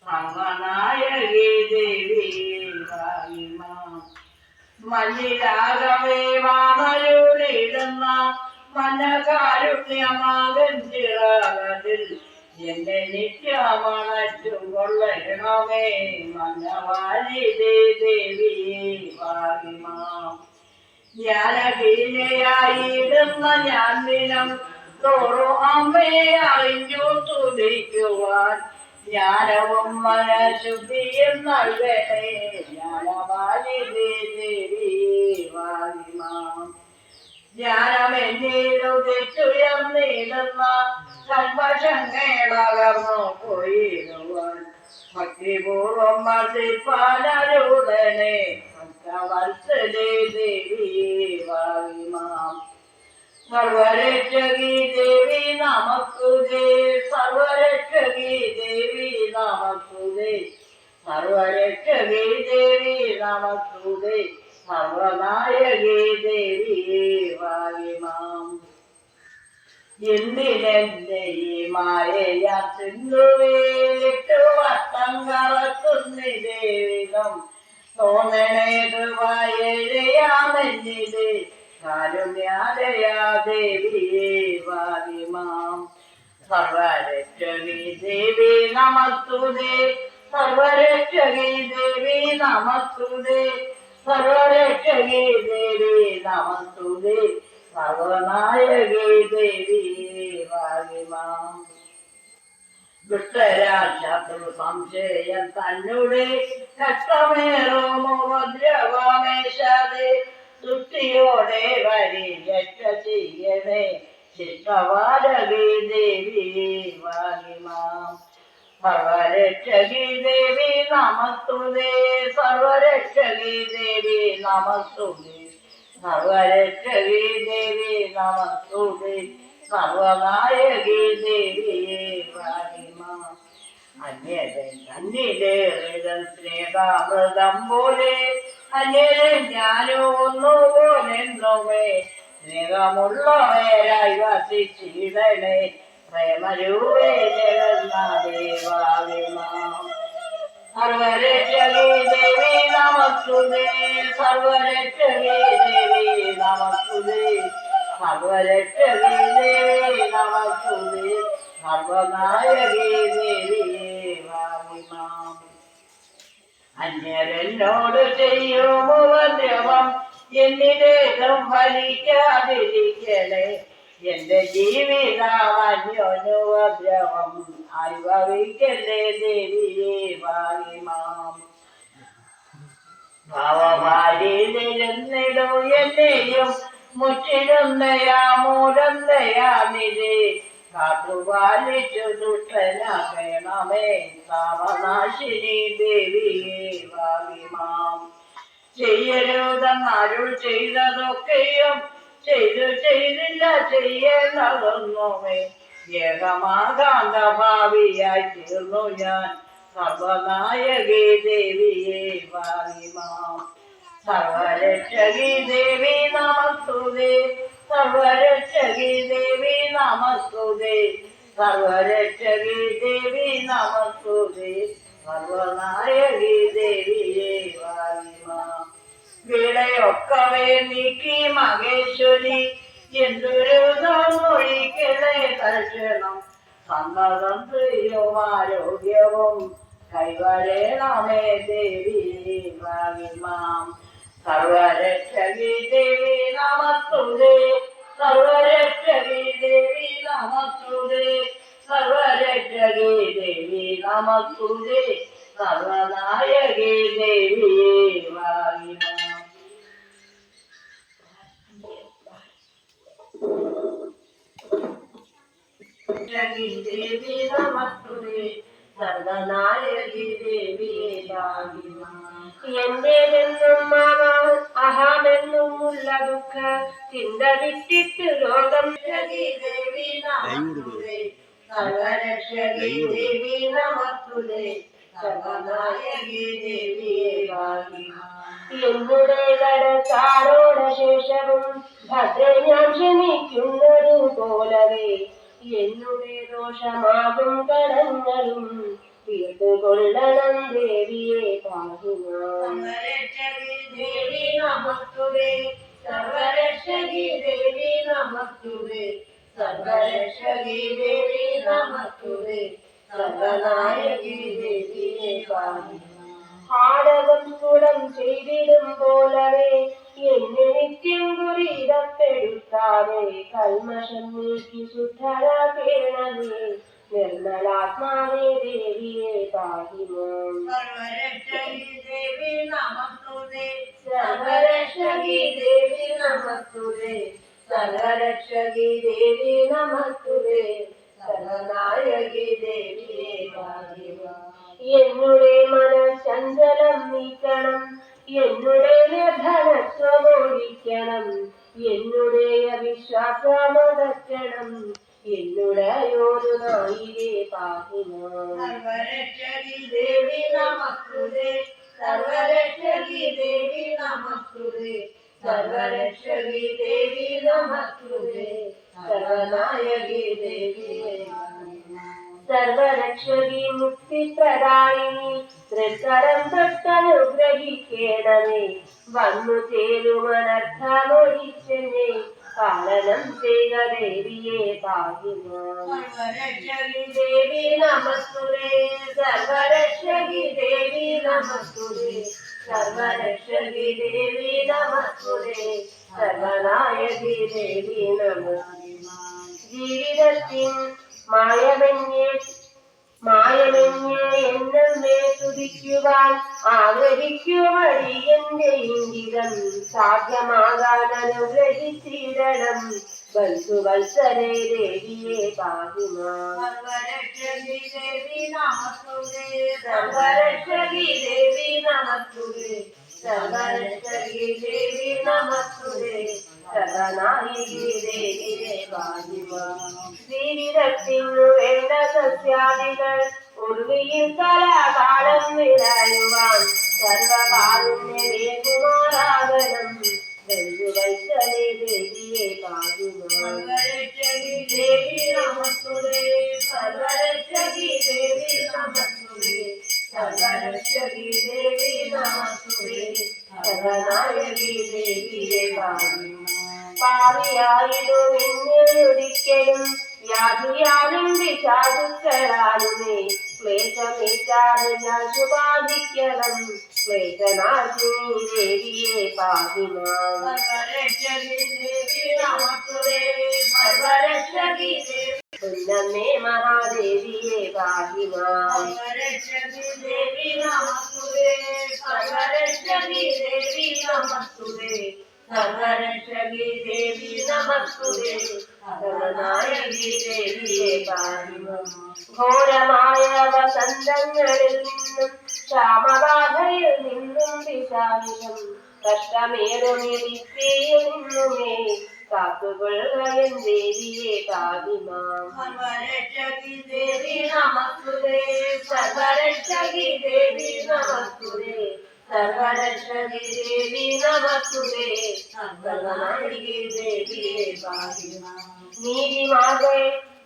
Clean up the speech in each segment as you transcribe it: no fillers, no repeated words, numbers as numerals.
സർവനായകി ദേവി വാഹിമാം മല്ലിരാഗമേ മാമയൂരിടുന്ന മനകാരുണ്യമാകൻ ചിറകതിൽ എന്നെ നിത്യമണച്ചു കൊള്ളണമേ മനവാലിതേ ദേവി വാഹിമാം ജ്ഞാനഹീനയായിടുന്ന ഞാൻ ദിനം തോറും അമ്മയെ അറിഞ്ഞു തുതിക്കുവാൻ ജ്ഞാനവും മനഃശുദ്ധിയും നൽകണേ ജ്ഞാനവാലിതേ ദേവി വാഹിമാം ജ്ഞാനമെന്നീടുതിച്ചുയർന്നിടുന്ന കൽമഷങ്ങളകർന്നു പോയിടുവാൻ ഭക്തിപൂർവം മർദ്ദിപ്പാനരുടനെ ഭക്തവത്സലേ ദേവി വാഹിമാം സർവരക്ഷകി ദേവി നമസ്തുതേ സർവരക്ഷകി ദേവി നമസ്തുതേ സർവരക്ഷകി ദേവി നമസ്തുതേ സർവനായകി ദേവി വാഹിമാം എന്തിനെന്റെ ഈ മായയ സിന്ധുവേലിട്ടു വട്ടം കറക്കുന്നിതേവിധം തോന്നണേത് വായയാമെന്നിത് കാരുണ്യാലയാ ദേവിയേ വാഹിമാം സർവരക്ഷകി ദേവി നമസ്തുതേ സർവരക്ഷകി ദേവി നമസ്തുതേ സർവരക്ഷകി ദേവി നമസ്തുതേ സർവനായകി ദേവി വാഹിമാം ദുഷ്ടരാശത്രു സംശയം തന്നെ കഷ്ടമേറുമുപദ്രവമേശാതെ സൃഷ്ടിയോടെ വരി രക്ഷ ചെയ്യണേ ശിഷ്ടവാലകി ദേവി വാഹിമാം സർവരക്ഷകി ദേവി നമസ്തുതേ സർവരക്ഷകി ദേവി നമസ്തുതേ സർവരക്ഷകി ദേവി നമസ്തുതേ സർവനായകി ദേവി വാഹിമാം അന്യതൻ സ്നേഹാമൃതം പോലെ അന്യരെ ഞാനോ ഒന്നുപോലെന്നുമേ സ്നേഹമുള്ളവരായി വസിച്ചിടണേ പ്രേമരൂപേ ജഗന്നാഥേ വാഹിമാം സർവരക്ഷകി ദേവി നമസ്തുതേ സർവരക്ഷകി ദേവി നമസ്തുതേ സർവരക്ഷകി ദേവി നമസ്തുതേ സർവനായകി ദേവി വാഹിമാം അന്യരെന്നോട് ചെയ്യുമുപദ്രവം എന്നിലേക്കും ഫലിക്കാതിരിക്കണേ എന്റെ ജീവിതാവന്യോനുപദ്രവം അനുഭവിക്കല്ലേ ദേവിയേ വാഹിമാം ഭാവമാരിന്നിടും എന്നെയും മുറ്റിടുന്നയാ മൂലന്തയാനിതേ കാത്തുപാലിച്ചു ദുഷ്ടനാകണമേ താപനാശിനി ദേവിയേ വാഹിമാം ചെയ്യരുതെന്നരുൾ ചെയ്തതൊക്കെയും ചെയ്തില്ല ചെയ്യേണ്ടതൊന്നുമേ ഏകമാകാന്ത ഭാവിയായി തീർന്നു ഞാൻ സർവനായകി ദേവിയേ വാഹിമാം സർവരക്ഷകി ദേവി നമസ്തുതേ സർവരക്ഷകി ദേവി നമസ്തുതേ സർവരക്ഷകി ദേവി നമസ്തുതേ സർവനായകി ദേവിയേ വാഹിമാം വിളയൊക്കവേ നീക്കി മഹേശ്വരി എന്തൊരു ഒഴിക്കലേ തർശനം സന്നദ്ധം ചെയ്യും ആരോഗ്യവും കൈവരേണമേ ദേവി വാഹിമാം സർവരക്ഷകി ദേവി നമസ്തുതേ സർവരക്ഷകി ദേവി നമസ്തുതേ സർവരക്ഷകി ദേവി നമസ്തുതേ സർവനായകി ദേവി വാഹിമാം ദേവി നമസ്തുതേ സർവനായകി ദേവി വാഹിമാം എന്റേതെന്നും അഹമെന്നും ഉള്ള ദുഃഖ ചിന്ത വിട്ടിട്ട് രോഗം ദേവി നമസ്തുതേ സർവരക്ഷകി ദേവി നമസ്തുതേ സർവനായകി ദേവി വാഹിമാം എന്നുടെ കടക്കാരോട ശേഷവും ഭദ്ര ഞാൻ ക്ഷമിക്കുന്നതു പോലവേ എന്നുടെ ദോഷമാകും കടങ്ങളും കൊള്ളണം ദേവിയെ പാഹി മാം. സർവരക്ഷകി ദേവി നമസ്തുതേ സർവരക്ഷകി ദേവി നമസ്തുതേ സർവരക്ഷകി ദേവി നമസ്തുതേ സർവനായകി ദേവിയെ പാഹി ആടകം സ്ഫുടം ചെയ്തിടും പോലവേ എന്നെ നിത്യം ദുരിതപ്പെടുത്താതെ കൽമഷം നീക്കി ശുദ്ധരാക്കേണമേ നിർമ്മലാത്മാവേ ദേവിയെ പാഹി മാം. സർവരക്ഷകി ദേവി നമസ്തുതേ സർവരക്ഷകി ദേവി നമസ്തുതേ സർവരക്ഷകി ദേവി നമസ്തുതേ സർവനായകി ദേവിയെ പാഹി മാം. എന്നുടെ മനഃചഞ്ചലം നീക്കണം എന്നുടെ നിർധനത്വമൊഴിക്കണം എന്നുടെ അവിശ്വാസമകറ്റണം എന്നുടയോരു നായികെ പാഹി മാം. സർവരക്ഷകി ദേവി നമസ്തുതേ സർവരക്ഷകി ദേവി നമസ്തുതേ സർവരക്ഷകി ദേവി നമസ്തുതേ സർവനായകി ദേവിയെ പാഹി മാം. സർവരക്ഷകി മുക്തിപ്രദായിനി തൃക്കരം തൊട്ടനുഗ്രഹിക്കേണമേ വന്നു ചേരുമനർത്ഥമൊഴിച്ചെന്നെ പാലനം ചെയ്ത ദേവിയെ പാഹി മാം. സർവരക്ഷകി ദേവി നമസ്തുതേ സർവരക്ഷകി ദേവി നമസ്തുതേ സർവരക്ഷകി ദേവി നമസ്തുതേ സർവനായകി ദേവി നമസ്തേ. ജീവിതത്തിൻ മായമെന്നെ എന്നമ്മേ തുതിക്കുവാൻ ആഗ്രഹിക്കുവഴി എന്റെ ഇംഗിതം സാധ്യമാകാൻ അനുഗ്രഹിച്ചിടണം ബന്ധുവത്സരേ ദേവിയെ പാഹി മാം. സർവരക്ഷകി ദേവി നമസ്തുതേ സർവരക്ഷകി ദേവി നമസ്തുതേ സർവരക്ഷകി ദേവി നമസ്തുതേ സർവനായകി ദേവിയെ പാഹി മാം. ജീവിതത്തിനു വേണ്ട സസ്യാദികൾ ഉർവിയിൽ കലാകാലം വിളയുവാൻ സർവകാരുണ്യമേകുമാറാകണം ബന്ധുവത്സലേ ദേവിയെ പാഹി മാം. സർവരക്ഷകി ദേവി നമസ്തുതേ സർവരക്ഷകി ദേവി നമസ്തുതേ സർവരക്ഷകി ദേവി നമസ്തുതേ സർവനായകി ദേവിയെ പാഹി മാം. പാവിയായിടും എന്നൊരിക്കലും വ്യാധിയാണെന്റെ സാധുക്കളാലുമേ ക്ലേശമേറ്റാതെ ഞാൻ ശുപാധിക്കണം ക്ലേശനാശിനി ദേവിയെ പാഹി മാം. സർവരക്ഷകി ദേവി നമസ്തുതേ സർവരക്ഷകി ദേവി പൊന്നമ്മേ മഹാദേവിയെ പാഹി മാം. സർവരക്ഷകി ദേവി നമസ്തുതേ സർവരക്ഷകി ദേവി നമസ്തുതേ സർവരക്ഷകി ദേവി നമസ്തുതേ സർവനായകി ദേവിയെ പാഹി മാം. ഘോരമായ വസന്തങ്ങളിൽ നിന്നും ക്ഷാമബാധയിൽ നിന്നും വിശാലിഷം കഷ്ടമേറുമിരിക്കയിൽ നിന്നുമേ കാത്തുകൊള്ളുകയൻ ദേവിയെ പാഹി മാം. സർവരക്ഷകി ദേവി നമസ്തുതേ സർവരക്ഷകി ദേവി നമസ്തുതേ സർവരക്ഷകി ദേവി നമസ്തുതേ സർവനായകി ദേവിയെ പാഹി മാം. നീതിമാർഗെ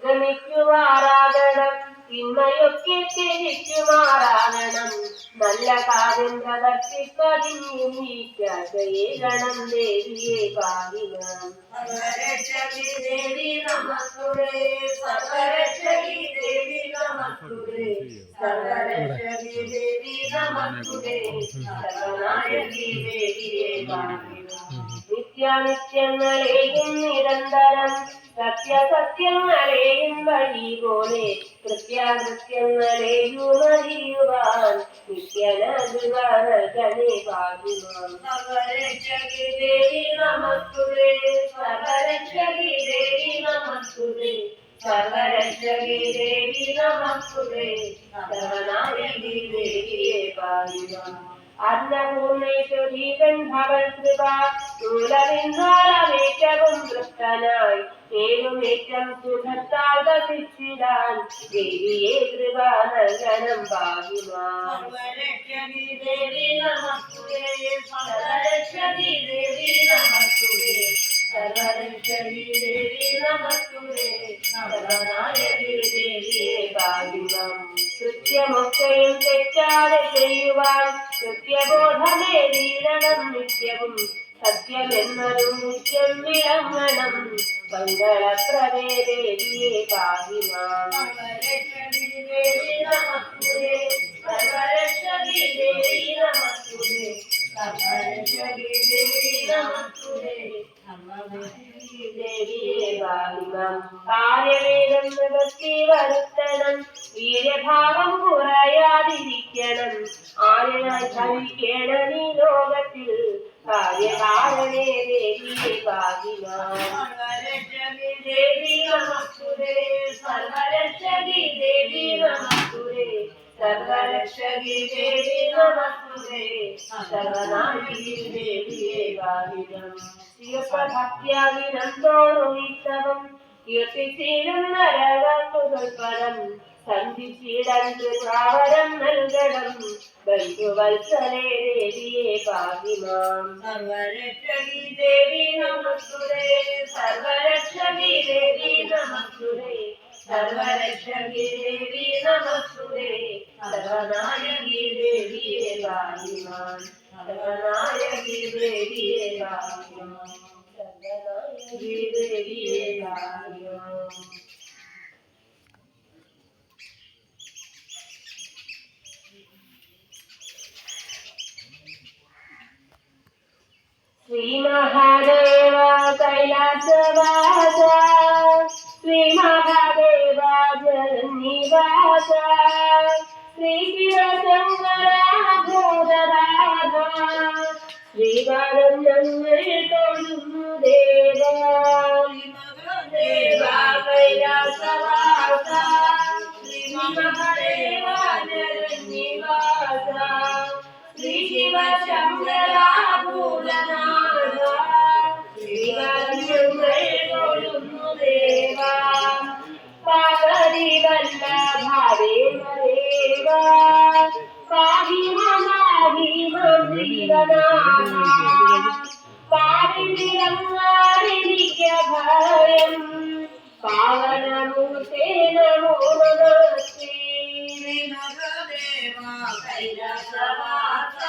ഗമിക്കുമാറാകണം തിന്മയൊക്കെ ത്യജിക്കുമാറാകണം നല്ല കാര്യം പ്രവർത്തിപ്പതിഞ്ഞിരിക്കണം ദേവിയെ പാഹി മാം. സർവരക്ഷകി ദേവി നമസ്തുതേ സർവരക്ഷകി ദേവി നമസ്തുതേ സർവരക്ഷകി ദേവി നമസ്തുതേ സർവനായകി ദേവിയെ പാഹി മാം. നിത്യാനിത്യങ്ങളെയും നിരന്തരം സത്യസത്യങ്ങളെയും വഴി പോലെ കൃത്യാകൃത്യങ്ങളെയും അറിയുവാൻ നിത്യനേ പാഹി മാം. സർവരക്ഷകി ദേവി നമസ്തുതേ സർവരക്ഷകി ദേവി നമസ്തുതേ സർവരക്ഷകി ദേവി നമസ്തുതേ സർവനായകി ദേവിയെ പാഹി മാം. അന്നപൂർണേശ്വരീ ഗന്ധവൾ കൃപ മൂലമിന്നാളമേറ്റവും തൃപ്തനായി ഏഴുമേറ്റം സുഖത്താൽ വസിച്ചിടാൻ ദേവിയെ കൃപ നൽകണം പാഹി മാം. സർവരക്ഷകി ദേവി നമസ്തുതേ സർവരക്ഷകി ദേവി നമസ്തുതേ സർവരക്ഷകി ദേവി നമസ്തുതേ സർവനായകി ദേവിയെ പാഹി മാം. കൃത്യമൊക്കെയും തെറ്റാതെ ചെയ്യുവാൻ കൃത്യബോധമേ വീരണം നിത്യവും സത്യമെന്നതും നിത്യം വിളങ്ങണം മംഗളപ്രദേ ദേവിയെ പാഹി മാം സർവരക്ഷകി ദേവി നമസ്തുതേ സർവരക്ഷകി ദേവി നമസ്തുതേ സർവരക്ഷകി ദേവി നമസ്തുതേ സർവരക്ഷകി ദേവിയെ പാഹി മാം കാര്യവേദം നിവൃത്തി വരുത്തണം വീര്യഭാവം കുറയാതിരിക്കണം ആര്യനായി ഭവിക്കണം ഈ ലോകത്തിൽ കാര്യകാരണേ ദേവിയെ പാഹി മാം സർവരക്ഷകി ദേവി നമസ്തുതേ സർവരക്ഷകി ദേവി നമസ്തുതേ സർവരക്ഷകി ദേവി നമസ്തുതേ സർവനായകി ദേവിയെ പാഹി മാം ഭക്തിയാവിനം തോന്നുമിത്തവം കീർത്തിച്ചീടും നരകർക്കുകൾ പരം സന്ധിച്ചിടം ഭാവരം നൽകണം ബന്ധുവത്സലേ ദേവിയെ പാഹി മാം സർവരക്ഷകി ദേവി നമസ്തുതേ സർവരക്ഷകി ദേവി നമസ്തുതേ സർവരക്ഷകി ദേവി നമസ്തുതേ സർവനായകി ദേവിയെ പാഹി മാം സർവനായകി ദേവിയെ പാഹി മാം സർവനായകി ദേവിയെ പാഹി മാം ശ്രീ മഹാദേവ കൈലാസവാസ ശ്രീ മഹാദേവ ജഗന്നിവാസ ശ്രീ ശിവശങ്കരാഭൂതരാധ ശ്രീപാദം ഞങ്ങൾ തൊഴുന്നു ദേവ ദേവ കൈലാസവാസ ശ്രീ മഹാദേവ ജഗന്നിവാസ ശ്രീ ശിവശങ്കരാഭൂതനാഥ ശ്രീകരങ്ങൾ തൊഴുന്നു ദേവ പാർവതി വല്ലഭാദേവ പാഹി മമാഹിമം ജീവനാഥ പാരിതിരങ്ങാരിക്ക ഭയം പാവനമൂർത്തേ നമോ നമസ്തേ ശ്രീമഹാദേവ കൈലാസവാസ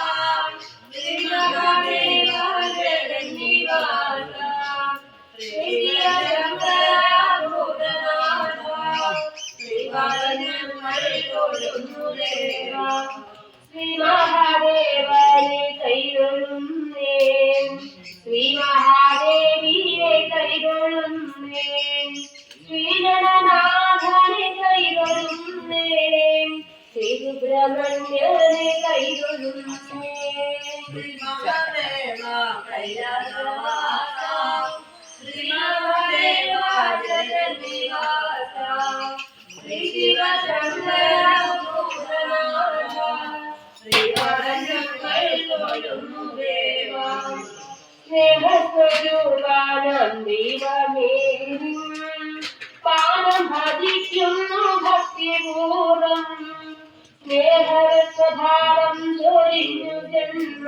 ശ്രീമഹാദേവ ജഗന്നിവാസ ശ്രീശങ്കരാഭൂതനാഥ ശ്രീപാദങ്ങൾ തൊഴുന്നു ദേവ ശ്രീ മഹാദേവനെ കൈകൊള്ളുന്നേ ശ്രീ മഹാദേവിയെ കൈകൊള്ളുന്നേ ശ്രീഗണനാഥനെ കൈകൊള്ളുന്നേ ശ്രീ സുബ്രഹ്മണ്യനെ കൈകൊള്ളുന്നേ ശ്രീമഹാദേവ കൈലാസവാസ ശ്രീമഹാദേവ ജഗന്നിവാസ ശ്രീ ശിവശങ്കരാഭൂതനാഥ ശ്രീപാദങ്ങൾ തൊഴുന്നു ദേവ സ്നേഹസ്വരൂപാനം ദൈവമേ പാദം ഭജിക്കുന്നു ഭക്തിപൂർവം സ്നേഹസ്വഭാവം ചൊരിഞ്ഞു ജന്മ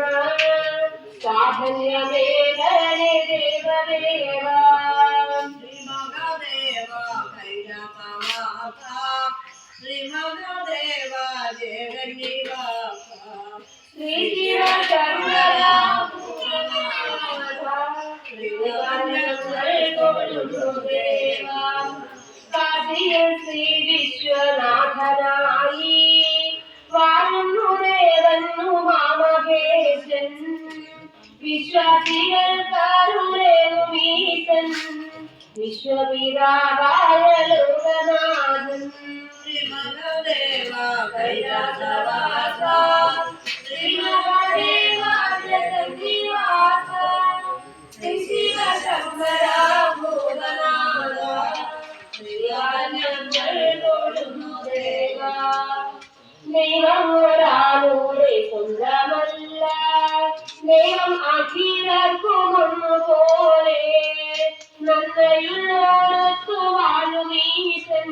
സാഫല്യമേഖലേ ദേവദേവ ശ്രീമഹാദേവ കൈലാസവാസ ശ്രീമഹാദേവ ജഗന്നിവാസ ശ്രീ ശിവശങ്കരാഭൂതനാഥ ശ്രീപാദങ്ങൾ തൊഴുന്നു ദേവ കാശിയിൽ ശ്രീ വിശ്വനാഥനായി വാഴുന്നു ദേവന്നു മാമഹേശൻ വിശ്വാസികൾ കാരുണേകുമീശൻ വിശ്വപിതാവായ ലോകനാഥൻ ശ്രീമഹാദേവ കൈലാസവാസ ശ്രീമഹാദേവ ജഗന്നിവാസ ശ്രീ ശിവശങ്കരാഭൂതനാഥ ശ്രീപാദങ്ങൾ തൊഴുന്നു ദേവ ദൈവം ഒരാളുടെ സ്വന്തമല്ല ദൈവം അഖിലർക്കും ഒന്നുപോലെ നന്മയുള്ളോടത്തു വാഴുമീശൻ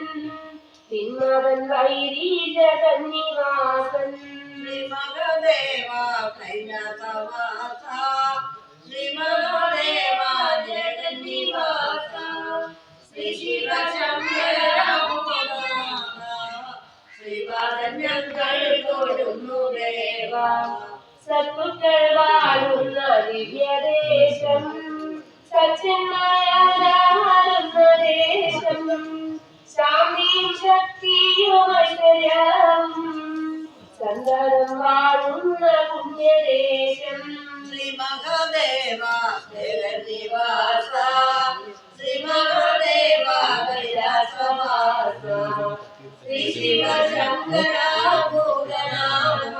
തിന്മവൻ വൈരി ജഗന്നിവാസൻ ശ്രീമഹാദേവ കൈലാസവാസ ശ്രീമഹാദേവ ജഗന്നിവാസ ശ്രീ ശിവശങ്കരാഭൂതനാഥ ശ്രീപാദ തൊഴുന്നു ദേവ സത്പുക്കൾ വാഴുന്ന ദിവ്യദേശം സച്ചിന്മയാരുന്ന ദേശം ശാന്തിയും ശക്തിയും ഐശ്വര്യവും സന്തതം വാഴുന്ന പുണ്യദേശം ശ്രീ മഹാദേവ നിവാസ ശ്രീ മഹാദേവ കൈലാസവാസ ശ്രീ ശിവശങ്കര ഭൂതനാഥ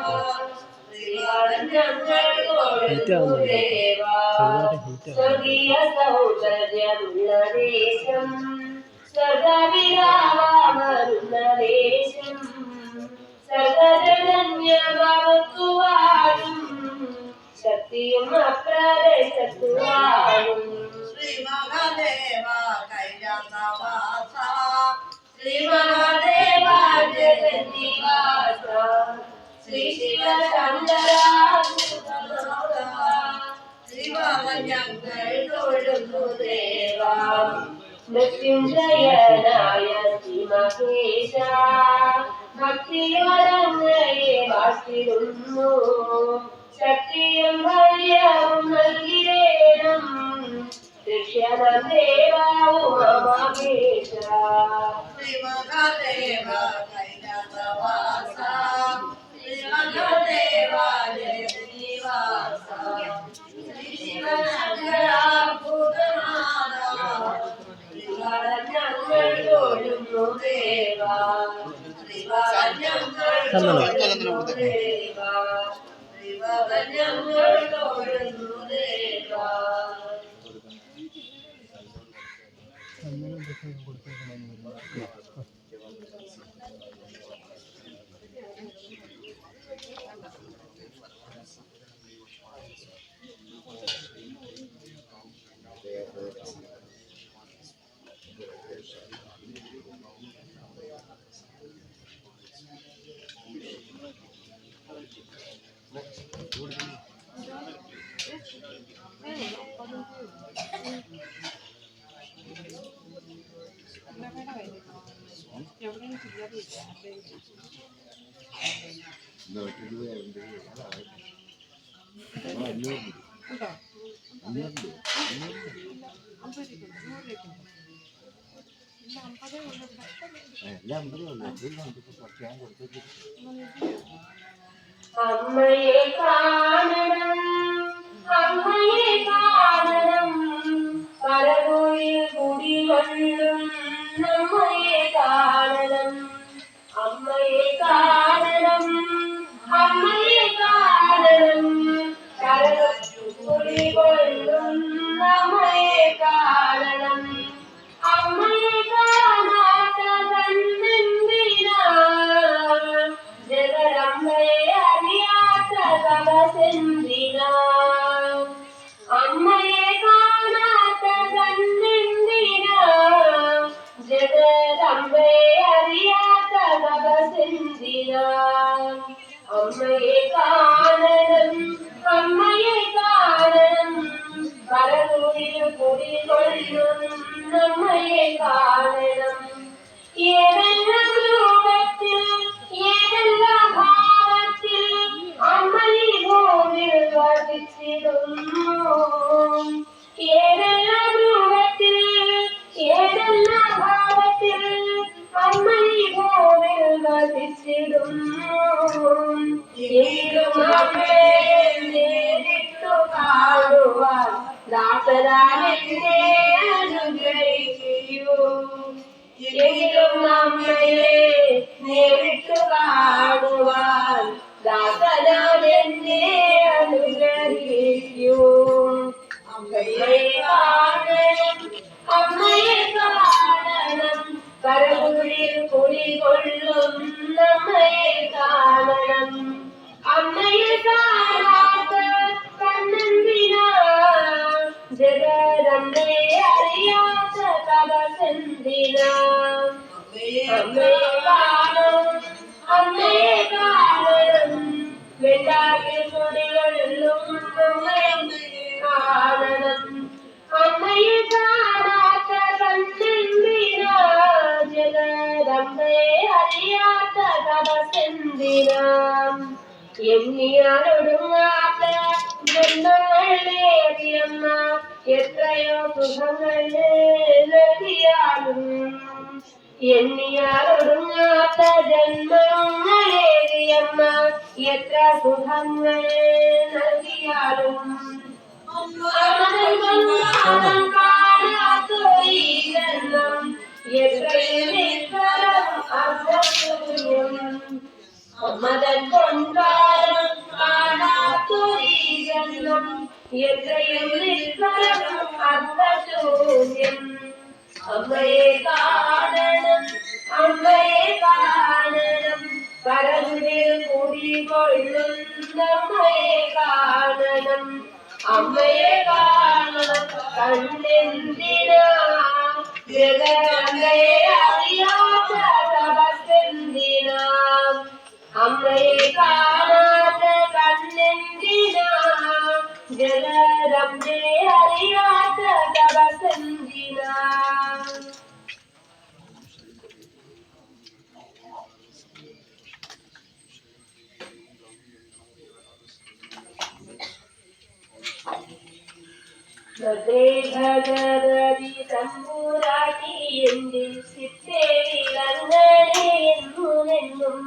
സ്വർഗീയ സൗന്ദര്യമുള്ള ദേശം സ്വർഗവിരാമരുന്ന ദേശം സർഗജനന്യവാഴും ശക്തിയും അപ്രദേശത്തുവാഴും ശ്രീ മഹാദേവ കൈലാസവാസ ശ്രീ മഹാദേവ ജഗന്നിവാസ ശ്രീ ശിവശങ്കര ഞങ്ങൾ തൊഴുന്നു ദേവ മൃത്യുഞ്ജയനായ ശ്രീമഹേശ ഭക്തിയോരങ്ങയെ വാഴ്ത്തിടുന്നു ശക്തിയും ധൈര്യവും നൽകിടേണം ദക്ഷ്യണം ദേവാവും മഹേശ ശ്രീ മഹാദേവ കൈലാസവാസ ശ്രീ മഹാദേവ ജഗന്നിവാസ ശ്രീ ശിവശങ്കര ഭൂതനാഥ ഞങ്ങൾ തൊഴുന്നു ദേവ ഞങ്ങൾ തൊഴുന്നു ദേവ ഞങ്ങൾ തൊഴുന്നു ദേവ അമ്മയെ കാണണം അമ്മയെ കാണണം പരകുയിൽ കുടികൊള്ളും അമ്മയെ കാണണം അമ്മയെ കാണണം അമ്മയെ കാണണം പരകുയിൽ കുടികൊള്ളും അമ്മയെ കാണണം അമ്മയെ കാണാത്ത കണ്ണെന്തിനാ ജഗദമ്മയെ അറിയാത്ത തപസെന്തിനാ അമ്മയെ കാണാത്ത കണ്ണെന്തിനാ ജഗദമ്മയെ അറിയാത്ത തപസെന്തിനാ അമ്മയെ കാണണം അമ്മയെ കാണണം പരകുയിൽ കുടികൊള്ളും അമ്മയെ കാണണം ഏതെല്ലാം രൂപത്തിൽ ഏതെല്ലാം ഭാവത്തിൽ അമ്മയെ ഭൂമിൽ വസിച്ചിടുന്നു ഏതെല്ലാം രൂപത്തിൽ ഏതെല്ലാം ഭാവത്തിൽ അമ്മയെ ഭൂമിൽ വസിച്ചിടുന്നു എങ്കിലും അമ്മയെ നേരിട്ടു കാണുവാൻ ദാസരാണെന്നെ അനുഗ്രഹിക്കൂ എങ്കിലും അമ്മയെ നേരിട്ടു കാണുവാൻ ദാസരാണെന്നെ അനുഗ്രഹിക്കൂ അമ്മയെ കാണണം അമ്മയെ കാണണം കരകുഴിൽ കുടികൊള്ളും അമ്മയെ കാണണം അമ്മയെ കാണാത്ത കണ്ണെന്തിനാ ജഗദമ്മയെ അറിയാത്ത തപസെന്തിനാ അമ്മയെ കാണണം അമ്മയെ കാണണം വെള്ളാട്ടിൽ കുടികൊള്ളും അമ്മയെ കാണണം അമ്മയെ കാണാത്ത കണ്ണെന്തിനാ ജഗദമ്മയെ അറിയാത്ത തപസെന്തിനാ എണ്ണിയാലൊടുങ്ങാത്ത ജന്മങ്ങളിലേറിയമ്മ എത്രയോ സുഖങ്ങൾ നൽകിയാലും എണ്ണിയാലൊടുങ്ങാത്ത ജന്മങ്ങളേറിയമ്മ എത്ര സുഖങ്ങൾ നൽകിയാലും മതം കൊണ്ടാലും കാണാത്തൊരീ ജന്മം എത്രയും നിസ്ഫലം അർത്ഥശൂന്യം. അമ്മയെ കാണണം, അമ്മയെ കാണണം, പരമുരിൽ കൂടിക്കൊള്ളുന്നമ്മയെ കാണണം. അമ്മയെ കാണണം കണ്ണെന്തിനാ ജഗദമ്മയെ അറിയാത്ത തപസ്സെന്തിനാ. അമ്മയെ കാണാത്ത കണ്ണെന്തിനാ ജഗദമ്മയെ അറിയാത്ത തപസ്സെന്തിനാ. ഭഗവതി തമ്പുരാട്ടി എന്റെ ചിത്തേരിലങ്ങനെ എന്നുമെന്നും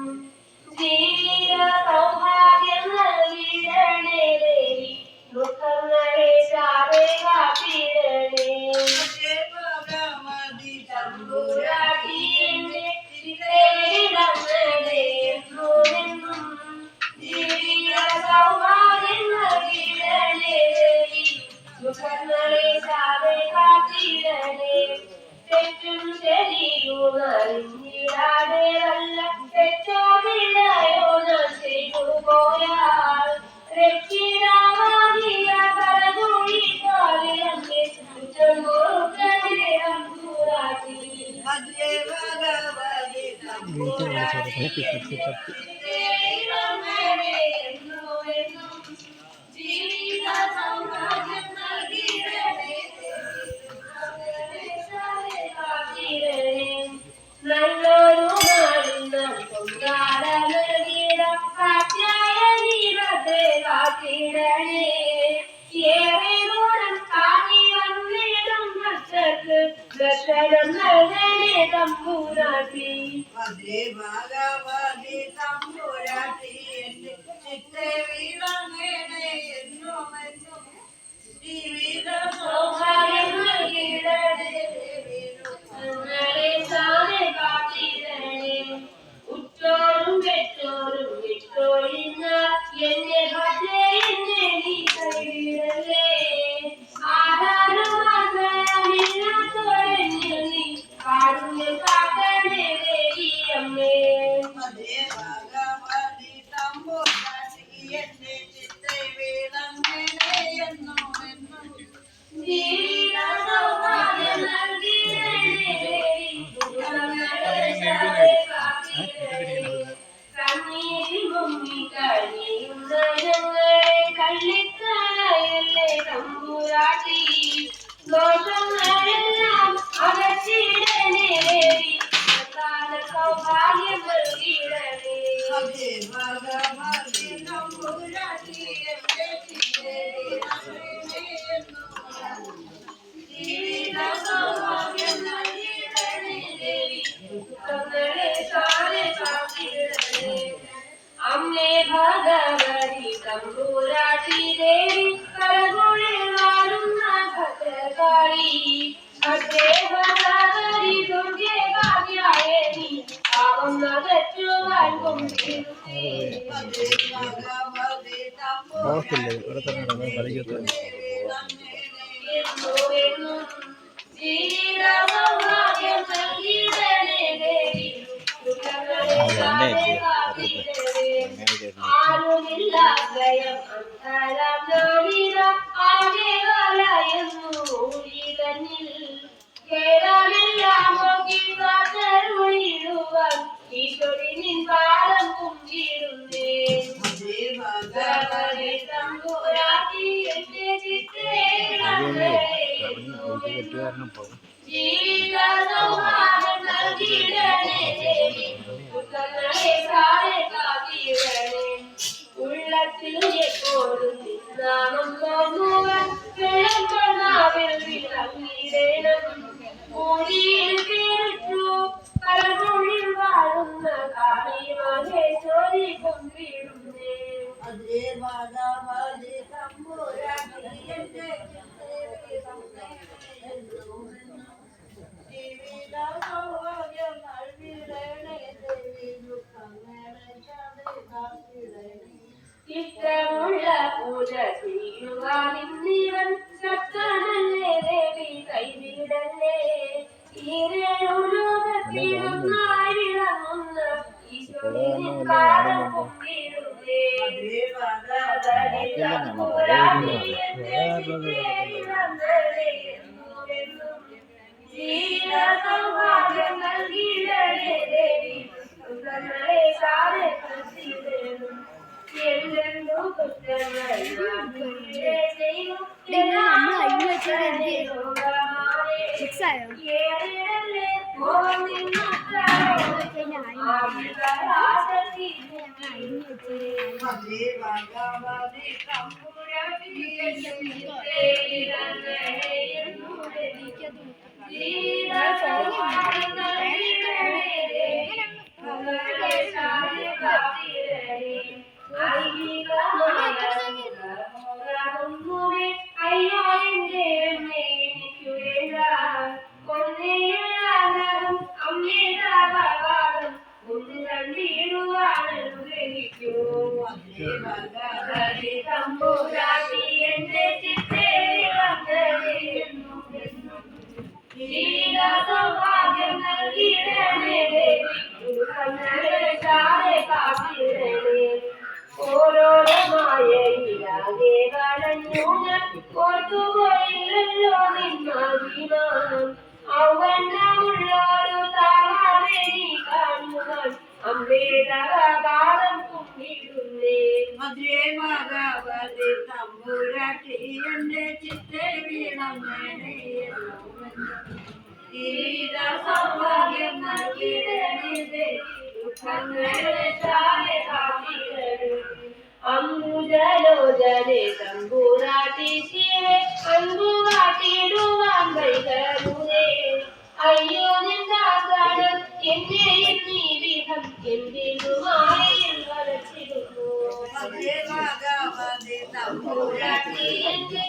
ജീവിത സൗഭാഗ്യം നൽകിടണേ ദേവി, ദുഃഖങ്ങളെ ചാവേ കാത്തിടണേ. ഭഗവതി തമ്പുരാട്ടി എന്റെ ചിത്തേരിലങ്ങനെ എന്നുമെന്നും ജീവിത സൗഭാഗ്യം നൽകിടണേ ദേവി, ദുഃഖങ്ങളെ ചാവേ കാത്തിടണേ. തെറ്റും ശരിയും അറിഞ്ഞിടാതെ വല്ല തെറ്റോ പിഴയോ ഞാൻ ചെയ്തു പോയാൽ രക്ഷിതാവാകിയ പരമൊഴിക്കാതെ എന്നെ കുറ്റം പൊറുക്കണേ തമ്പുരാട്ടി. ഭഗവതി തമ്പുരാട്ടി ജീവിത സൗഭാഗ്യം നൽകിടണേ. നല്ലൊരു നാളിൽ കൊണ്ടാട നൽകിട കാറ്റായനി ഭദ്രേ കാത്തിടണേ. ഏറെ ദൂരം കാട്ടി വന്നിടും ഭക്തർക്ക് ദർശനം നൽകണേ തമ്പുരാട്ടി. ഭഗവതി തമ്പുരാട്ടി എന്റെ ചിത്തെ വീണേ എന്നുമെന്നും ജീവിത സൗഭാഗ്യം നൽകിടണേ, ഞങ്ങളെ സാധെ കാത്തിടണേ. ഉറ്റോരും പെറ്റോരും വിട്ടൊഴിഞ്ഞ എന്നെ ഭദ്രേ എന്നെ നീ കൈവിടല്ലേ. ആരാരും ആഗ്രഹമില്ലാത്തോരെന്നിൽ നീ കാരുണ്യം കാട്ടണേ ദേവി അമ്മേ. ഭഗവതി തമ്പുരാട്ടി എന്റെ ചിത്തെ വീണേ എന്നുമെന്നും ജീവിത സൗഭാഗ്യം നൽകിടണേ ദേവി, ദുഃഖങ്ങളെ ചാവേ കാത്തിടണേ. കണ്ണീരിൽ മുങ്ങി കഴിയുന്ന ഞങ്ങളെ കള്ളിത്തറയല്ലേ തമ്പുരാട്ടി, ദോഷങ്ങളെല്ലാം അകറ്റിടണേ ദേവി, സന്താന സൗഭാഗ്യം നൽകിടണേ. ഭഗവതി തമ്പുരാട്ടി എന്റെ ചിത്തെ വീണേ ജീവിത സൗഭാഗ്യം നൽകിടണേ ദേവി, ദുഃഖങ്ങളെ ചാവേ കാത്തിടണേ. അമ്മേ ഭഗവതി തമ്പുരാട്ടി ദേവി, കരകുഴിൽ വാഴുന്ന ഭദ്രകാളി, ഭദ്രേ ഭഗവതി ദുർഗേ കാത്യായനി, പാപം അകറ്റുവാൻ കൊണ്ടിരുന്നേ. ഭഗവതി തമ്പുരാട്ടി എന്നും ജീവിത സൗഭാഗ്യം നൽകിടണേ ദേവി, ദുഃഖങ്ങളെ ചാവേ കാത്തിടണേ. ആരുമില്ലാത്തയം അന്തരം നാളിക ആകെ വലയുന്നു ഊഴി തന്നിൽ, കേരളമെല്ലാം നോക്കി കാത്തരുളിടുവാൻ ഈശ്വരി നിൻ പാദം കുമ്പിടുന്നേ. ഭഗവതി തമ്പുരാട്ടി എന്റെ ചിത്തേ ജീവിത സൗഭാഗ്യം നൽകിടണേ ദേവി, ദുഃഖങ്ങളെ ചാവേ കാത്തിടണേ. എപ്പോഴും നാമം തോന്നുവാൻ വെള്ളക്കൊള്ളാവിൽ വിളങ്ങിടേണം മൂടിയിൽ പേരിട്ടു പലമൊഴിൽ വാഴുന്ന കാളി മഹേശ്വരി കുമ്പിടുന്നേ അതേ മാതാവാദി തമ്പുരാട്ടി എന്റെ ജീവിത സൗഭാഗ്യം നൽകിടണേ ദേവി ദുഃഖങ്ങളെ കാത്തിടണേ ഇഷ്ടമുള്ള പൂജ ചെയ്യുവാൻ ഇന്നിവൻ ശക്തനല്ലേ ദേവി കൈവിടല്ലേ ഈരേഴുലോകത്തിലൊന്നായി വിളങ്ങുന്ന ഈശ്വരനിൻ പാദം പൊങ്ങിടുന്നേ ജീവിത സൗഭാഗ്യം നൽകിടണേ ദേവി ദുഃഖങ്ങളെ സാരെ കത്തിടണം എല്ലെന്നു കുറ്റങ്ങൾ ചെയ്യും അയ്യോ എന്റെ എനിക്ക് വേണ്ട കൊന്നേയാകും അമ്മേതാവാദം ഒന്ന് കണ്ടിടുവാൻ അനുഗ്രഹിക്കൂ തമ്പുരാട്ടി എന്റെ ചിത്തേ ജീവിത സൗഭാഗ്യം നൽകിടണേ കാത്തിടണേ ഓരോരമായ ഇല്ലാതെ കളഞ്ഞു ഞാൻ ഓർത്തുപോയില്ലല്ലോ നിന്നഭിമാനം ഔവണ്ണമുള്ളൊരു താവാനെ നീ കാണുവാൻ അമ്മേതാകാരം കുമ്പിടുന്നേ മധുരേ മാതാവതി തമ്പുരാട്ടി എന്റെ ചിത്തെ വീണമേനെ ജീവിത സൗഭാഗ്യം നൽകിടണേ ദുഃഖങ്ങളെ കാത്തിടണേ അംബുജലോചനെ തമ്പുരാട്ടി ശിവേ അൻപു കാട്ടിടുവാൻ വൈകരുതേ അയ്യോ നിന്നാസാനം എന്റെ നീ വിധം എന്തിനുമായി വരച്ചിരുന്നു തമ്പുരാട്ടി എന്റെ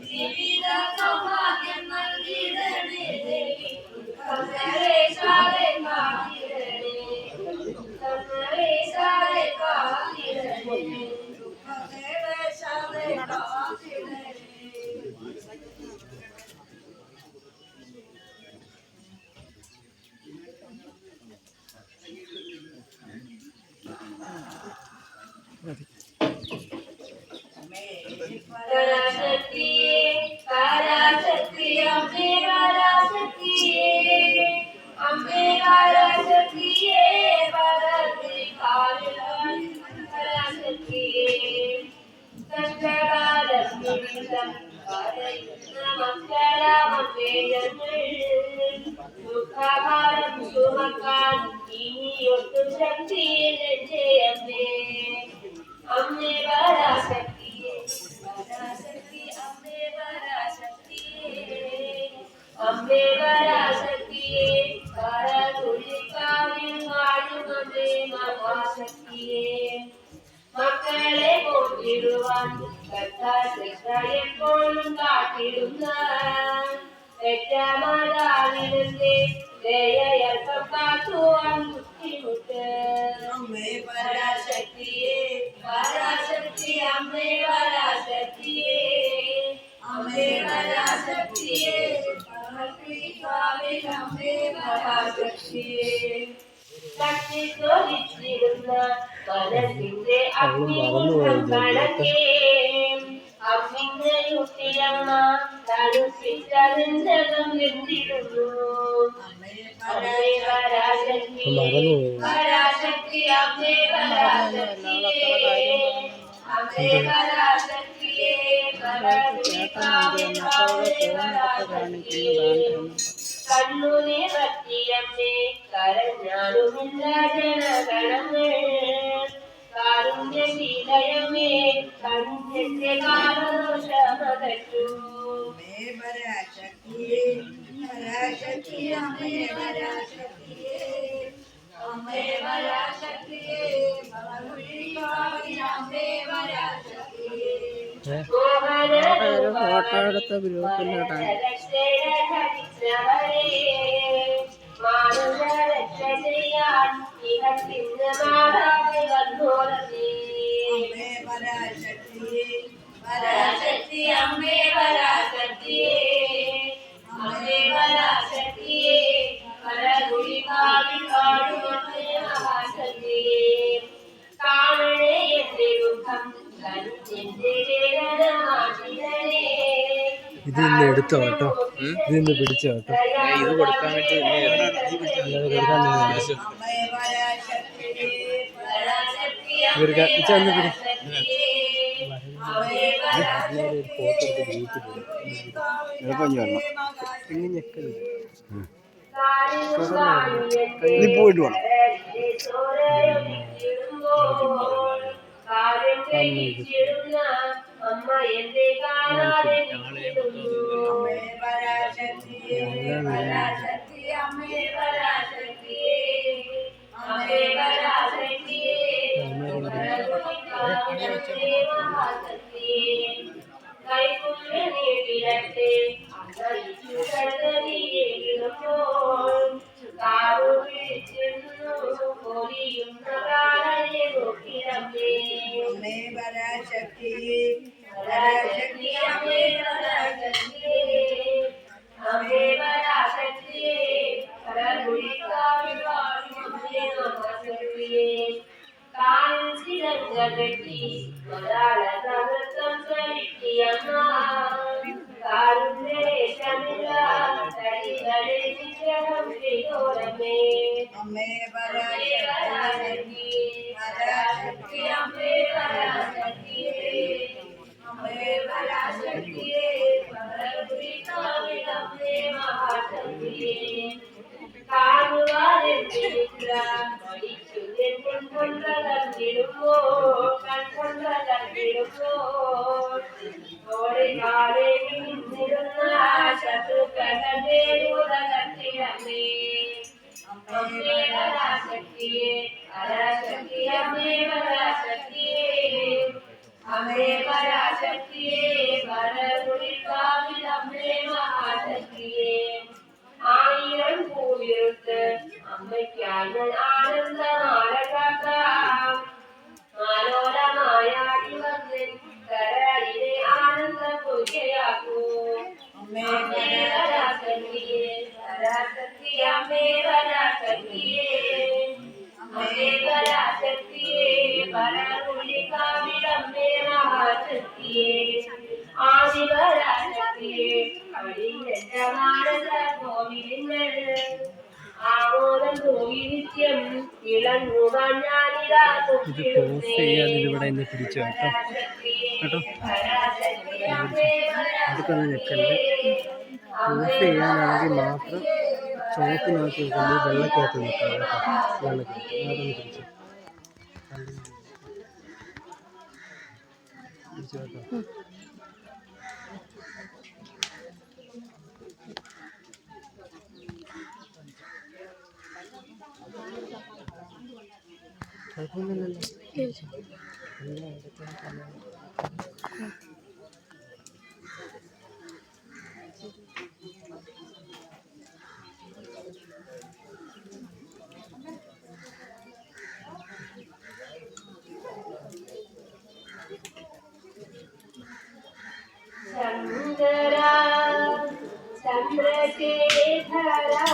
ജീവിത സൗഭാഗ്യം നൽകിടണേ ദേവി പരാശക്തി അമ്മേ പരാശക്തിയേ അമ്മേ പരാശക്തിയേ പരാശക്തിയേ സഞ്ജകാലം മക്കളാമേ ഞങ്ങൾ ദുഃഖഭാരം സുമക്കാൻ ഇനിയൊട്ടും ശക്തിയിലെ അമ്മേ അമ്മേ പരാശക്തിയേ പരാശക്തി അമ്മേ പരാശക്തിയേ അമ്മേ പരാശക്തിയേ പരതുലിക്കാവിൽ വാഴുമമ്മേ മഹാശക്തിയേ മക്കളെ പോറ്റിടുവാൻ എപ്പോഴും കാട്ടിടുന്ന പെറ്റമാതാവിനെ ദയയൽപ്പം കാത്തുവാൻ ബുദ്ധിമുട്ട് അമ്മേ പരാശക്തിയേ പരാശക്തി അമ്മേ പരാശക്തിയേ അമ്മേ പരാശക്തിയേ അമ്മേ പരാശക്തിയേ ശക്തി ചോദിച്ചിരുന്ന മനസ്സിന്റെ അഗ്നിമുഖം കളഞ്ഞേ അമ്മിന്റെ യുക്തിയമ്മ തണുപ്പിച്ചതിന്തകം വെന്തിരുന്നു അമ്മേ പരാശക്തി പരാശക്തി അമ്മേ പരാശക്തിയേ അമ്മേ പരാശക്തിയേ കണ്ണു നിറത്തിയമ്മേ കരഞ്ഞാലും അറിഞ്ഞില്ല ജനഗണങ്ങൾ കാരുണ്യശീലയമേ കണ്ണിന്റെ കാലദോഷമകറ്റൂ അമ്മേ പരാശക്തിയേ പരാശക്തി അമ്മേ പരാശക്തിയേ അമ്മേ പരാശക്തിയേ അമ്മേ പരാശക്തിയേ ഫോട്ടോ എടുത്ത ഗ്രൂപ്പിലോട്ടാ അമ്മേ പരാശക്തിയേ പരാശക്തി അമ്മേ പരാശക്തിയേ അമ്മേ പരാശക്തിയേ പരഗുളികാവിൽ കാടുമേ മഹാശക്തിയേ കാണണേ എന്റെ ദുഃഖം കരുത്തിന്റെ വേദന മാറ്റിടണേ ഇതിന്ന് എടുത്തോ കേട്ടോ ഇതിന്ന് പിടിച്ചോ കേട്ടോ ഇത് കൊടുക്കാൻ വേണ്ടി അമ്മേ പരാശക്തിയേ പരാശക്തി ഇവർക്ക് ചെന്ന് പിടി അമ്മേ ഒരു ഫോട്ടോ എടുത്ത് ഗ്രൂപ്പിൽ എളുപ്പം വരണം ഇങ്ങനെ ഞെക്കരുത് നീ പോയിട്ട് വേണം അമ്മ എന്റെ കാണാതെ അമ്മേ പരാശക്തിയേ പരാശക്തി അമ്മേ പരാശക്തിയേ അമ്മേ പരാശക്തിയേ കൈക്കുള്ള നീട്ടിടട്ടെ അന്നയിടുമ്പോൾ കാറു പിടിച്ചെന്നു പൊലിയുന്ന കാലയെ നോക്കിടമ്മേ അമ്മേ പരാശക്തിയേ പരാശക്തി അമ്മേ പരാശക്തിയേ അമ്മേ പരാശക്തിയേ പരഗുളികാവിൽ അമ്മേ മഹാശക്തിയേ കാഞ്ചിരങ്കെട്ടി മലയാള നൃത്തം ചവിട്ടിയമ്മ കാരുണ്യശമില്ല തടികളെ വിഗ്രഹം ശ്രീകോരമേ അമ്മേ പരാശക്തി പരാശക്തി അമ്മേ പരാശക്തിയേ അമ്മേ പരാശക്തിയേ പരഗുളികാവിൽ അമ്മേ മഹാശക്തിയേ കാണുവാനെന്തില്ല പഠിച്ചുതെന്നും കൊണ്ടകർന്നിടുമ്പോ കൺകൊണ്ടകർന്നിടുമ്പോ ഓടെ കാലേ നിന്നിരുന്ന ശത്രുക്കളുടെ ഉദകത്തിലമ്മേ അമ്മേ പരാശക്തിയേ പരാശക്തി അമ്മേ പരാശക്തിയേ അമ്മേ പരാശക്തിയേ പരഗുളികാവിൽ അമ്മേ മഹാശക്തിയേ ആയിരം പൂവിരുത്ത് അമ്മയ്ക്കാണ് ആനന്ദമാലകാക്കാം ആലോലമായാടി വന്ന് കരളിനെ ആനന്ദ പൂജയാക്കൂ അമ്മേ പരാശക്തിയേ പരാശക്തി അമ്മേ പരാശക്തിയേ അമ്മേ പരാശക്തിയേ പരഗുളികാവിൽ അമ്മേ മഹാശക്തിയേ ആദിപരാശക്തിയേ അടിഞ്ഞമാനന്ദ കോവിലിങ്ങൾ ആമോദം തോന്നി നിത്യം ഇളങ്ങുവാൻ ഞാനിതാ ഇത് പോസ്റ്റ് ചെയ്യാൻ ഇവിടെ ഇന്ന് പിടിച്ചു കേട്ടോ കേട്ടോ അടുത്തൊന്നും ഞെക്കല്ലേ പോസ്റ്റ് ചെയ്യാനാണെങ്കിൽ മാത്രം ചോപ്പിനകത്ത് വെക്കുമ്പോൾ വെള്ളക്കകത്ത് നിൽക്കാം കേട്ടോ വെള്ളക്കകത്ത് അതൊന്ന് പിടിച്ചു പിടിച്ചു കേട്ടോ കുഴപ്പമൊന്നുമില്ലല്ലോ എല്ലാം എടുക്കാൻ ചന്ദ്രാ ചന്ദ്രശേഖരാ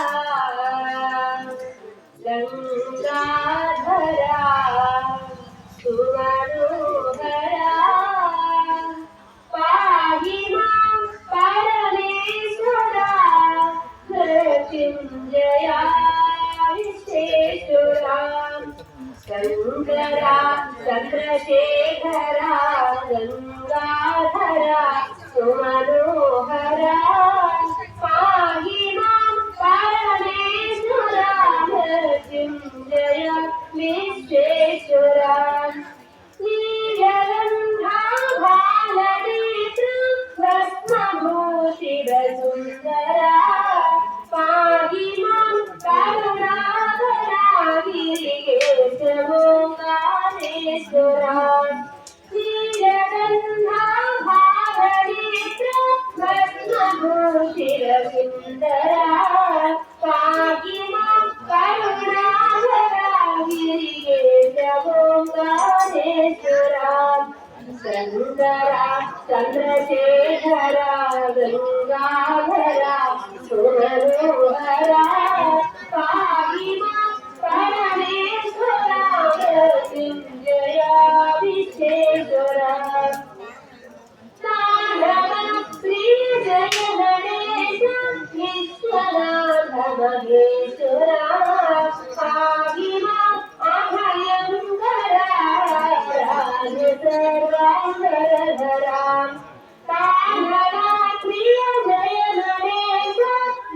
ഗംഗാധരാ സുമനോഹരാ പാഹി മാം പരമേശ്വരാ മൃത്യുഞ്ജയാ വിശ്വേശ്വരാ ശങ്കരാ ചന്ദ്രശേഖരാ ഗംഗാധരാ സുമനോഹരാ പാഹി മാം പരമേശ്വരാ മൃത്യുഞ്ജയാ मृत्युञ्जय विश्वेश्वरा नीलगन्धाभालनेत्र भस्मभूषितसुन्दरा पाहि मां करुणाकरा गिरिकेशवोङ्कारेश्वरा नीलगन्धाभालनेत्र भस्मभूषितसुन्दरा पाहि मां करुणाकरा गिरिकेशवोङ्कारेश्वरा सुन्दरा चन्द्रशेखरा गङ्गाधरा सुमनोहरा पाहि मां परमेश्वरा मृत्युञ्जया विश्वेश्वरा श्रीजय गणेश विश्वनाथ महेश्वरा पाहि मां अभयङ्करा सर्वाङ्गरधरा ताण्डवा प्रिय जय गणेश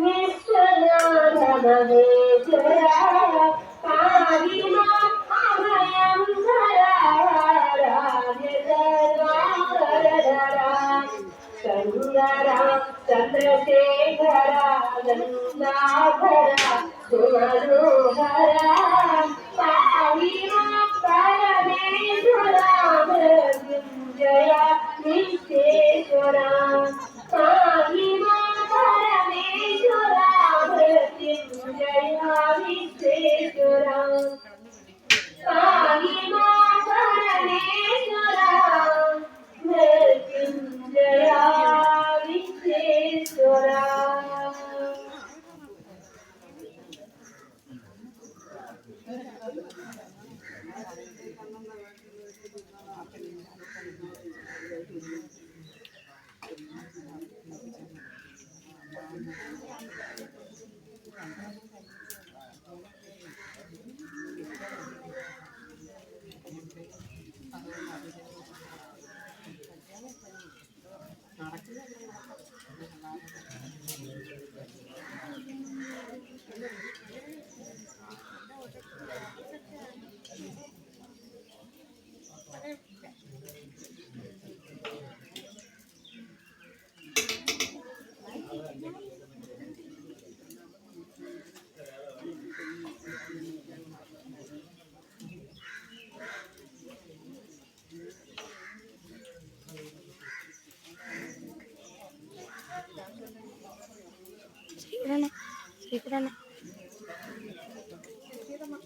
विश्वनाथ महेश्वरा पाहि मां अभयङ्करा सर्वाङ्गरधरा सुन्दरा चन्द्रशेखरा गङ्गाधरा सुमनोहरा पाहि मां परमेश्वरा मृत्युञ्जया विश्वेश्वरा पाहि मां परमेश्वरा मृत्युञ्जया विश्वेश्वरा पाहि मां परमेश्वरा मृत्युञ्जया विश्वेश्वरा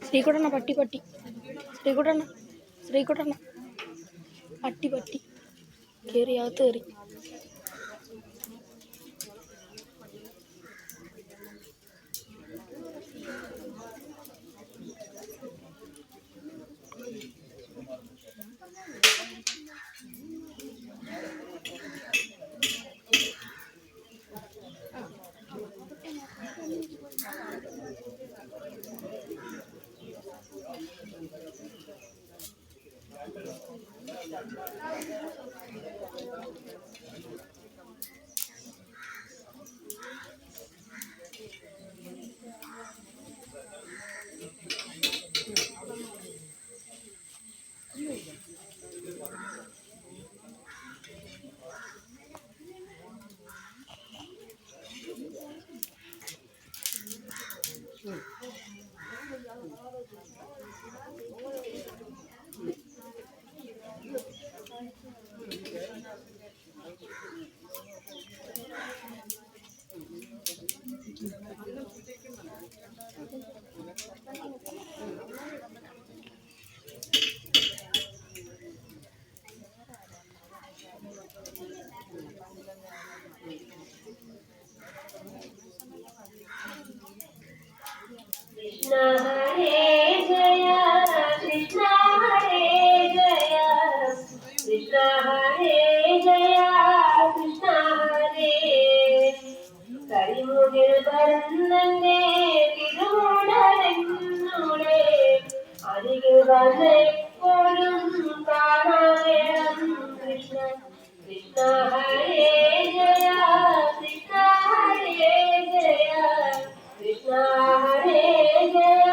ശ്രീകുട്ടണ്ണ പട്ടി പട്ടി ശ്രീകുട്ടണ്ണ പട്ടി പട്ടി കയറി അകത്ത് കയറി. कृष्ण हरे जय कृष्ण हरे जय कृष्ण हरे जय कृष्ण हरे കരിമുകിൽ വന്നേ തിരുമുടലെന്നൂടെ അരികിൽ വന്നെപ്പോഴും കാണാൻ കൃഷ്ണ കൃഷ്ണ ഹരേ ജയ കൃഷ്ണ ഹരേ ജയ കൃഷ്ണ ഹരേ ജയ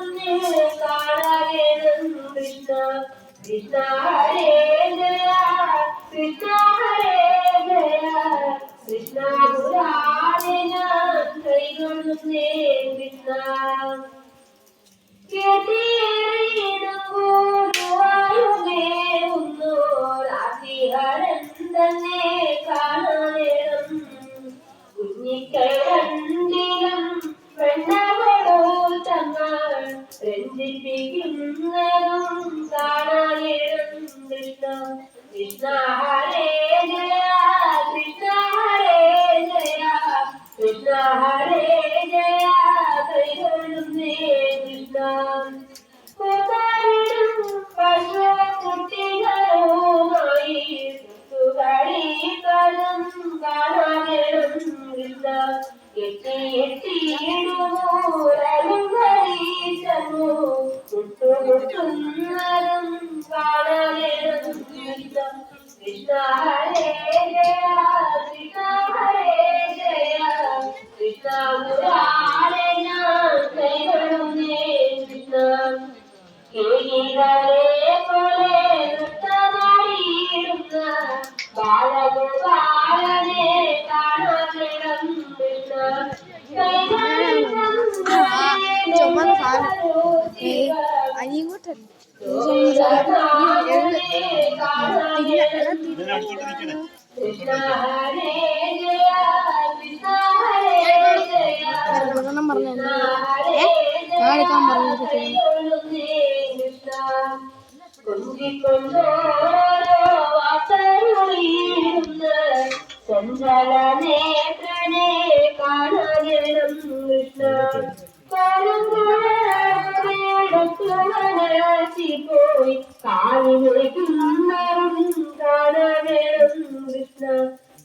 കൈകൊള്ളുന്നേ കാണാകേണം കൃഷ്ണ കൃഷ്ണ ഹരേ ജയ കൃഷ്ണ ഹരേ ജയ കൃഷ്ണ മുരാരേ ഞാൻ കൈകൊള്ളുന്നേ കൃഷ്ണ രാശിഹരൻ തന്നെ കാണേണം കുഞ്ഞിക്കരണ്ടിലും പെണ്ണവളോ തങ്ങൾ രഞ്ജിപ്പിക്കുന്നതും കാണേണം കൃഷ്ണ കൃഷ്ണ ഹരേ ജയ കൃഷ്ണ ഹരേ ജയ കൃഷ്ണ ഹരേ ജയ കൈകൊള്ളുന്നേ കൃഷ്ണ പശുക്കുട്ടികളുമായി ും കാണാകേണം കൃഷ്ണ എത്തി എത്തിയിടുമൂരലും കരിച്ചു മുട്ടുമുട്ടുന്നതും കാണാകേണം കൃഷ്ണ കൃഷ്ണ ഹരേ ജയ കൃഷ്ണ ഹരേ ജയ കൃഷ്ണ മുരാരേ ഞാൻ കൈകൊള്ളുന്നേ കൃഷ്ണ കേളികളെ പോലെ നൃത്തമാടിയിടുന്ന ബാലഗോപാലനെ കാണാകേണം കൃഷ്ണ കൃഷ്ണ ഹരേ ജയ കൃഷ്ണ ഹരേ ജയ ചഞ്ചല നേത്രനെ കാണാകേണം കൃഷ്ണ പോയി കാലിലേക്കുന്നതും കാണാകേണം കൃഷ്ണ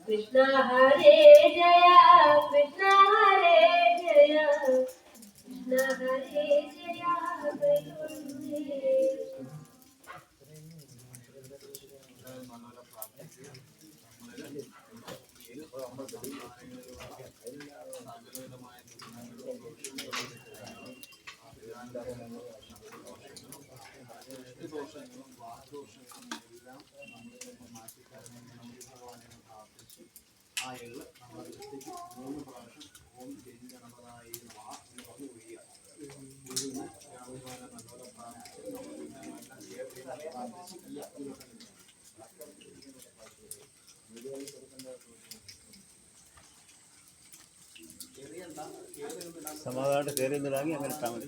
കൃഷ്ണ ഹരേ ജയ കൃഷ്ണ ഹരേ ജയ കൃഷ്ണ ഹരേ ജയ ദോഷങ്ങളും വാദോഷങ്ങളും എല്ലാം നമ്മൾ മാറ്റിക്കാരനെ നമുക്ക് ഭഗവാനെ പ്രാർത്ഥിച്ച് ആ എള്ള് നമ്മുടെ വൃത്തിക്ക് 3 പ്രാവശ്യം ഓം ജയി ഗണപതായ വാ എന്ന് പറഞ്ഞ് ഒഴിയുക. ഇതിന് രാമഭഗവാനെ നല്ലപോലെ പ്രാർത്ഥിച്ച് നമ്മൾ എല്ലാം ചെയ്യാൻ പ്രാർത്ഥിച്ച് സമാധാനമായിട്ട് കയറി നിന്നിടാങ്ങി അങ്ങനെ ഇട്ടാൽ മതി.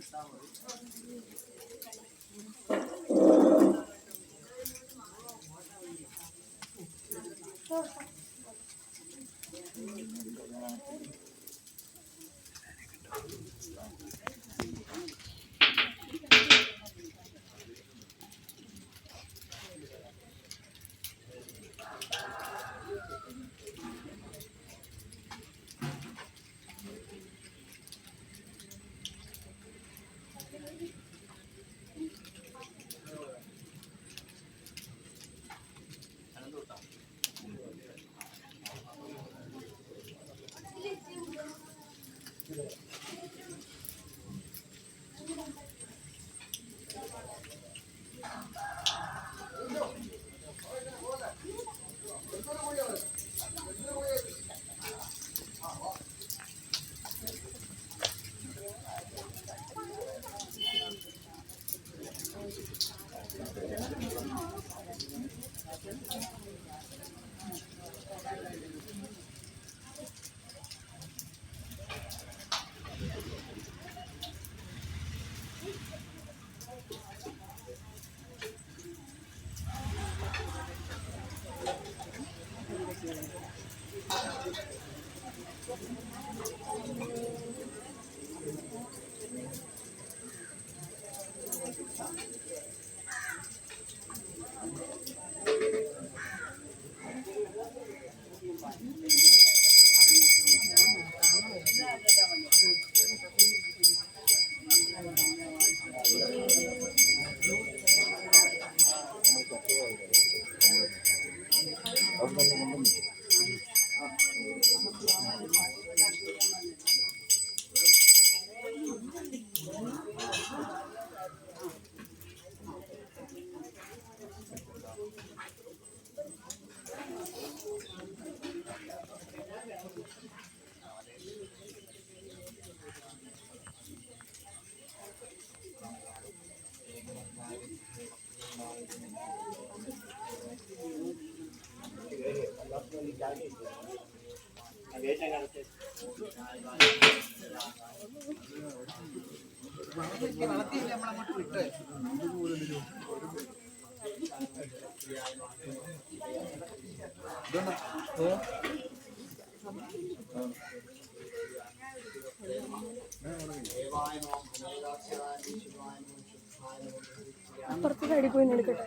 അപ്പുറത്തെ സൈഡിൽ പോയി എടുക്കട്ടെ.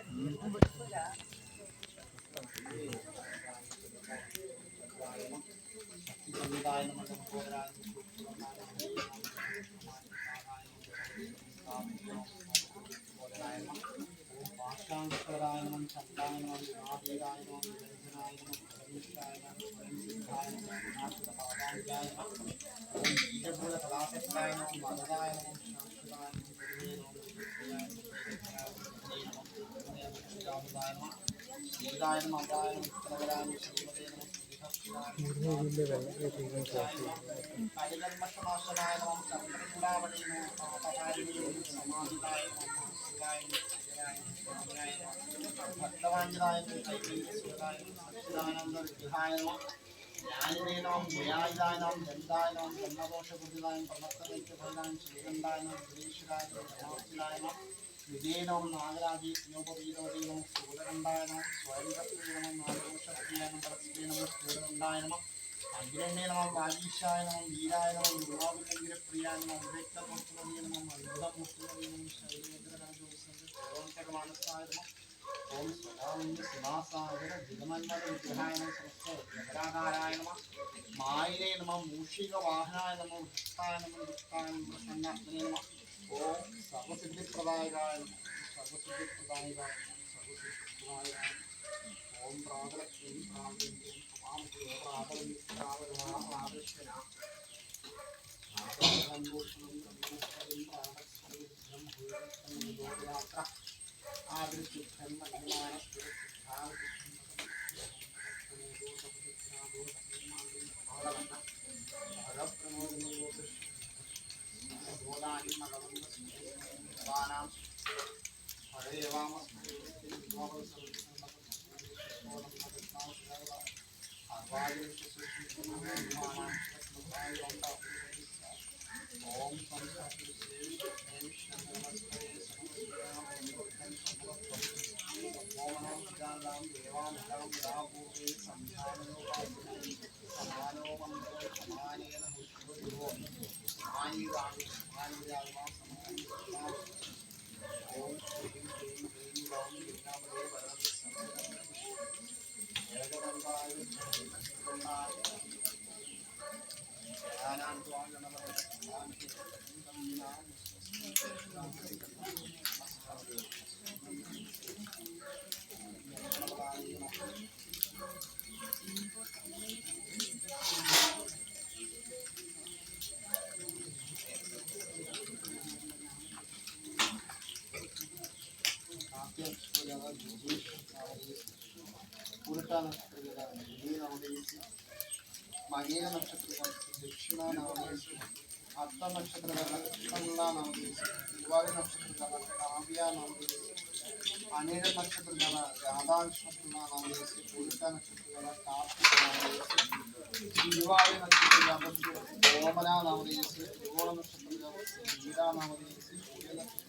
ജ്ഞാനിനേനാം ന്യായിതായനാം ദന്തായനാം ജന്മദോഷബുദ്ധിതായം പ്രവർത്തനൈക്യഫലനാം ശ്രീകണ്ഠായനാം ഗുരീശ്വരായനാം ധർമാർത്ഥിതായനാം വിജയനാം നാഗരാജി ജ്ഞോപവീതോദീനം സൂര്യകണ്ഠായനാം സ്വയംകർത്തീനം നാഗദോഷപ്രിയാനം പരസ്പീനം സൂര്യകണ്ഠായനം അഗ്രണ്യനമം വാഗീശായനമം വീരായനമം ദുർവാവിലംഗിരപ്രിയായനം അവ്യക്തമൂർത്തിനദീനമം അത്ഭുതമൂർത്തിനദീനം ശൈലേന്ദ്രനാജോസമാനസായനം ഓം സ്വരാമന്യ ശിവാസാഗര ജിഗമന്മത വിഗ്രഹായനം സമസ്തരാകാരായ നമ മായിനേ നമ മൂഷിക വാഹനായ നമ വൃത്തായ നമ ദുഃഖായ നമ പ്രസന്നാത്മനേ നമ ഓം സർവസിദ്ധിപ്രദായകായ നമ സർവസിദ്ധിപ്രദായകായ സർവസിദ്ധിപ്രദായകായ ഓം പ്രാതലക്ഷ്മീ പ്രാതലക്ഷ്മീ മകീര നക്ഷത്രങ്ങൾ ദക്ഷിണ നവദേശം അത്ത നക്ഷത്രങ്ങൾ കൃഷ്ണമുള്ള നവദേശം തിരുവാതിര നക്ഷത്രങ്ങൾ കാവ്യ നവദേശം അനിഴ നക്ഷത്രങ്ങൾ രാധാകൃഷ്ണപിള്ള നവദേശം പുരുഷ നക്ഷത്രങ്ങൾ കാർത്തിക നവദേശം തിരുവാതിര നക്ഷത്രങ്ങൾ ഓമന നവദേശം ത്രികോണ നക്ഷത്രങ്ങൾ ഗീത നവദേശം സൂര്യ നക്ഷത്രങ്ങൾ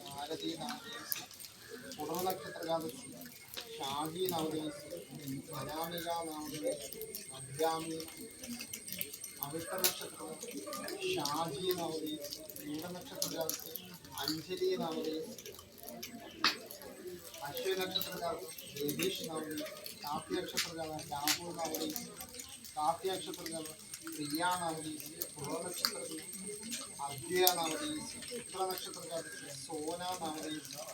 ഭാരതി നവദേശം പുറ നക്ഷത്രങ്ങൾ ഷാജി നവദേശം അനാമിക നവദേശം അബ്യാമി അവിട്ട നക്ഷത്രം ഷാജി നവദേശം മൂല നക്ഷത്രകാലത്ത് അഞ്ജലി നവദേശം അശ്വ നക്ഷത്രകാലത്ത് രതീഷ് നവദേശം കാപ്യ നക്ഷത്രകാലം രാഹുൽ നവദേശം കാപ്യ നക്ഷത്രകാലം പ്രിയ നവദേശം പുറ നക്ഷത്രത്തിൽ അദ്വയ നവദേശം ചിത്ര നക്ഷത്രകാലത്ത് സോന നവദേശം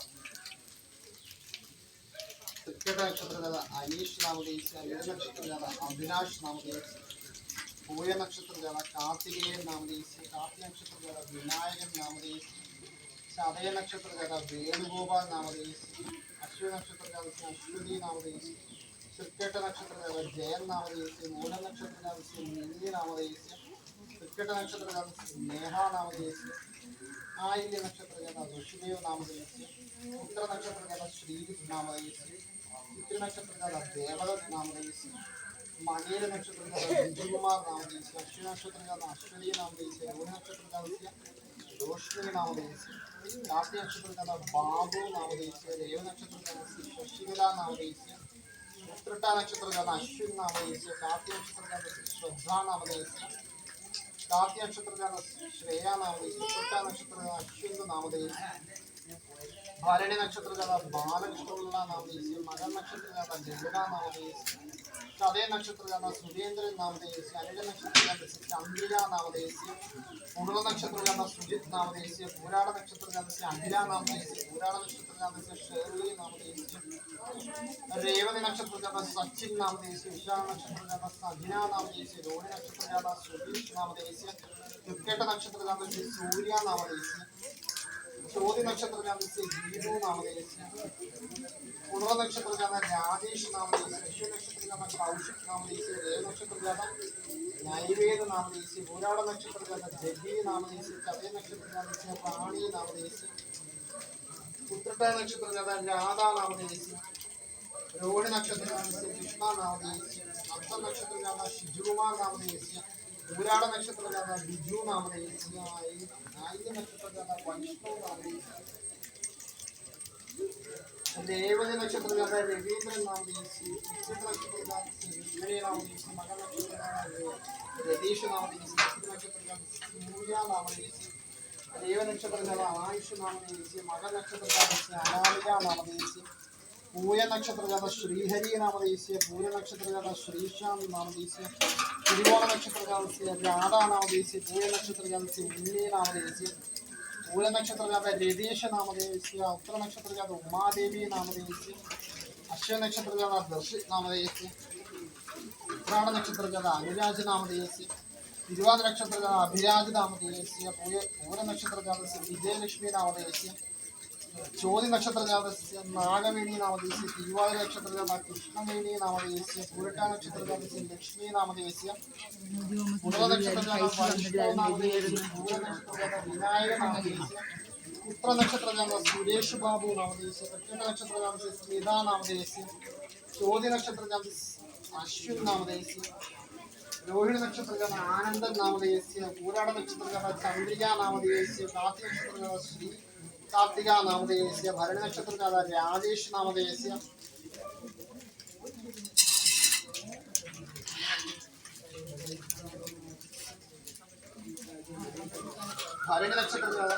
തൃക്കട നക്ഷത്രകഥ അനീഷ് നാമദേശം ഇട നക്ഷത്രകഥ അഭിലാഷ് നാമദേശം പൂയ നക്ഷത്രകഥ കാർത്തികേയൻ നാമദേശം കാർത്തി നക്ഷത്രകഥ വിനായകൻ നാമദേശം ചതയ നക്ഷത്രകഥ വേണുഗോപാൽ നാമദേശം അശ്വ നക്ഷത്രകഥ അശ്വതി നാമദേശം തൃക്കട്ട നക്ഷത്രകഥ ജയൻ നാമദേശം മൂല നക്ഷത്രകഥ മിനി നാമദേശം തൃക്കട്ട നക്ഷത്രകഥ സ്നേഹ നാമദേശം ആയില്യ നക്ഷത്രജാത ഋഷിദേവ് നാമധേയസ്യ ഉത്തര നക്ഷത്രജാത ശ്രീജിത്ത് നാമധേയസ്യ ചിത്ര നക്ഷത്രജാത ദേവദത്ത് നാമധേയസ്യ മണിര നക്ഷത്രജാത വിജയകുമാർ നാമധേയസ്യ അശ്വിനി നക്ഷത്രജാത അശ്വതി നാമധേയസ്യ രോഹിണി നക്ഷത്രജാതസ്യ रोशनी नामधेयस्य कार्तिक नक्षत्रजाता बाबू नामधेयस्य रेव नक्षत्रजातस्य शशिकला नामधेयस्य उत्तरटा नक्षत्रजाता अश्विन नामधेयस्य कार्तिक नक्षत्रजातस्य श्रद्धा नामधेयस्य कार्तिक नक्षत्रजातस्य श्रेया नामधेयस्य उत्तरटा नक्षत्रजाता अश्विन नामधेयस्य भरणी नक्षत्रजाता बालकृष्णपिള്ള नामधेयस्य मकर नक्षत्रजाता जगदा नामधेयस्य चदय नक्षत्रजाता सुरेंद्र नामधेयस्य अनिल नक्षत्रजातस्य चंद्रिका नामधेयस्य पुनर नक्षत्रजाता सुजित नामधेयस्य पूराड़ नक्षत्रजातस्य अनिला नामधेयस्य पूराड़ नक्षत्रजातस्य शेर्ली नामधेयस्य रेवती नक्षत्रजाता सचिन नामधेयस्य विशाल नक्षत्रजाता सजना नामधेयस्य रोहिणी नक्षत्रजाता सुधीश नामधेयस्य कृत्केट नक्षत्रजातस्य सूर्य नामधेयस्य ചോതി നക്ഷത്രജാതस्य ഗീതു നാമധേയस्य പുനർ നക്ഷത്രജാത രാജേഷ് നാമധേയस्य അശ്വിനി നക്ഷത്രജാത കൗശിക് നാമധേയस्य രേവ നക്ഷത്രജാത നൈവേദ നാമധേയस्य പൂരാട നക്ഷത്രജാത ജഗി നാമധേയस्य ചതയ നക്ഷത്രജാതस्य പ്രാണി നാമധേയस्य ഉത്രട്ട നക്ഷത്രജാത രാധ നാമധേയस्य रोहिणी नक्षत्रजातस्य कृष्णा नामधेयस्य हस्त नक्षत्रजाता शिजुकुमार नामधेयस्य पूराड़ नक्षत्रजाता बिजू नामधेयस्य आयल्य नक्षत्रजाता वैष्णव नामधेयस्य रेवती नक्षत्रजाता रवींद्र नामधेयस्य चित्र नक्षत्रजातस्य विष्णु नामधेयस्य मकर नक्षत्रजाता रतीश नामधेयस्य चित्र नक्षत्रजाता सूर्य नामधेयस्य रेव नक्षत्रजाता आयुष नामधेयस्य मकर नक्षत्रजातस्य अनामिका नामधेयस्य पूय नक्षत्रजाता श्रीहरि नामधेयस्य पूय नक्षत्रजाता श्रीशांत नामधेयस्य तिरुवोण नक्षत्रजातस्य राधा नामधेयस्य पूय नक्षत्रजातस्य उन्नी नामधेयस्य पूय नक्षत्रजाता रतीश नामधेयस्य उत्तर नक्षत्रजाता उमादेवी नामधेयस्य अश्विन नक्षत्रजाता दर्शित नामधेयस्य उत्तरायण नक्षत्रजाता अनुराज नामधेयस्य तिरुवाതിര नक्षत्रजाता अभिराज नामधेयस्य पूय नक्षत्रजातस्य विजयलक्ष्मी नामधेयस्य ചോതി നക്ഷത്രജാതस्य നാഗവേണി നാമധേയस्य തിരുവാതിര നക്ഷത്രജാത കൃഷ്ണവേണി നാമധേയस्य പൂരട്ട നക്ഷത്രജാതस्य ലക്ഷ്മി നാമധേയस्य പുനർ നക്ഷത്രജാത വൈഷ്ണവ നാമധേയस्य പൂര നക്ഷത്രജാത വിനായക നാമധേയस्य ഉത്തര നക്ഷത്രജാത സുരേഷ് ബാബു നാമധേയस्य കൃത്യ നക്ഷത്രജാതस्य സ്മിത നാമധേയस्य ചോതി നക്ഷത്രജാതस्य അശ്വിൻ നാമധേയस्य रोहिणी नक्षत्रजाता आनंद नामधेयस्य पूराड़ नक्षत्रजाता चंद्रिका नामधेयस्य कार्तिक नक्षत्रजाता श्री कार्तिका नामधेयस्य भरणी नक्षत्रजाता राजेश नामधेयस्य भरणी नक्षत्रजाता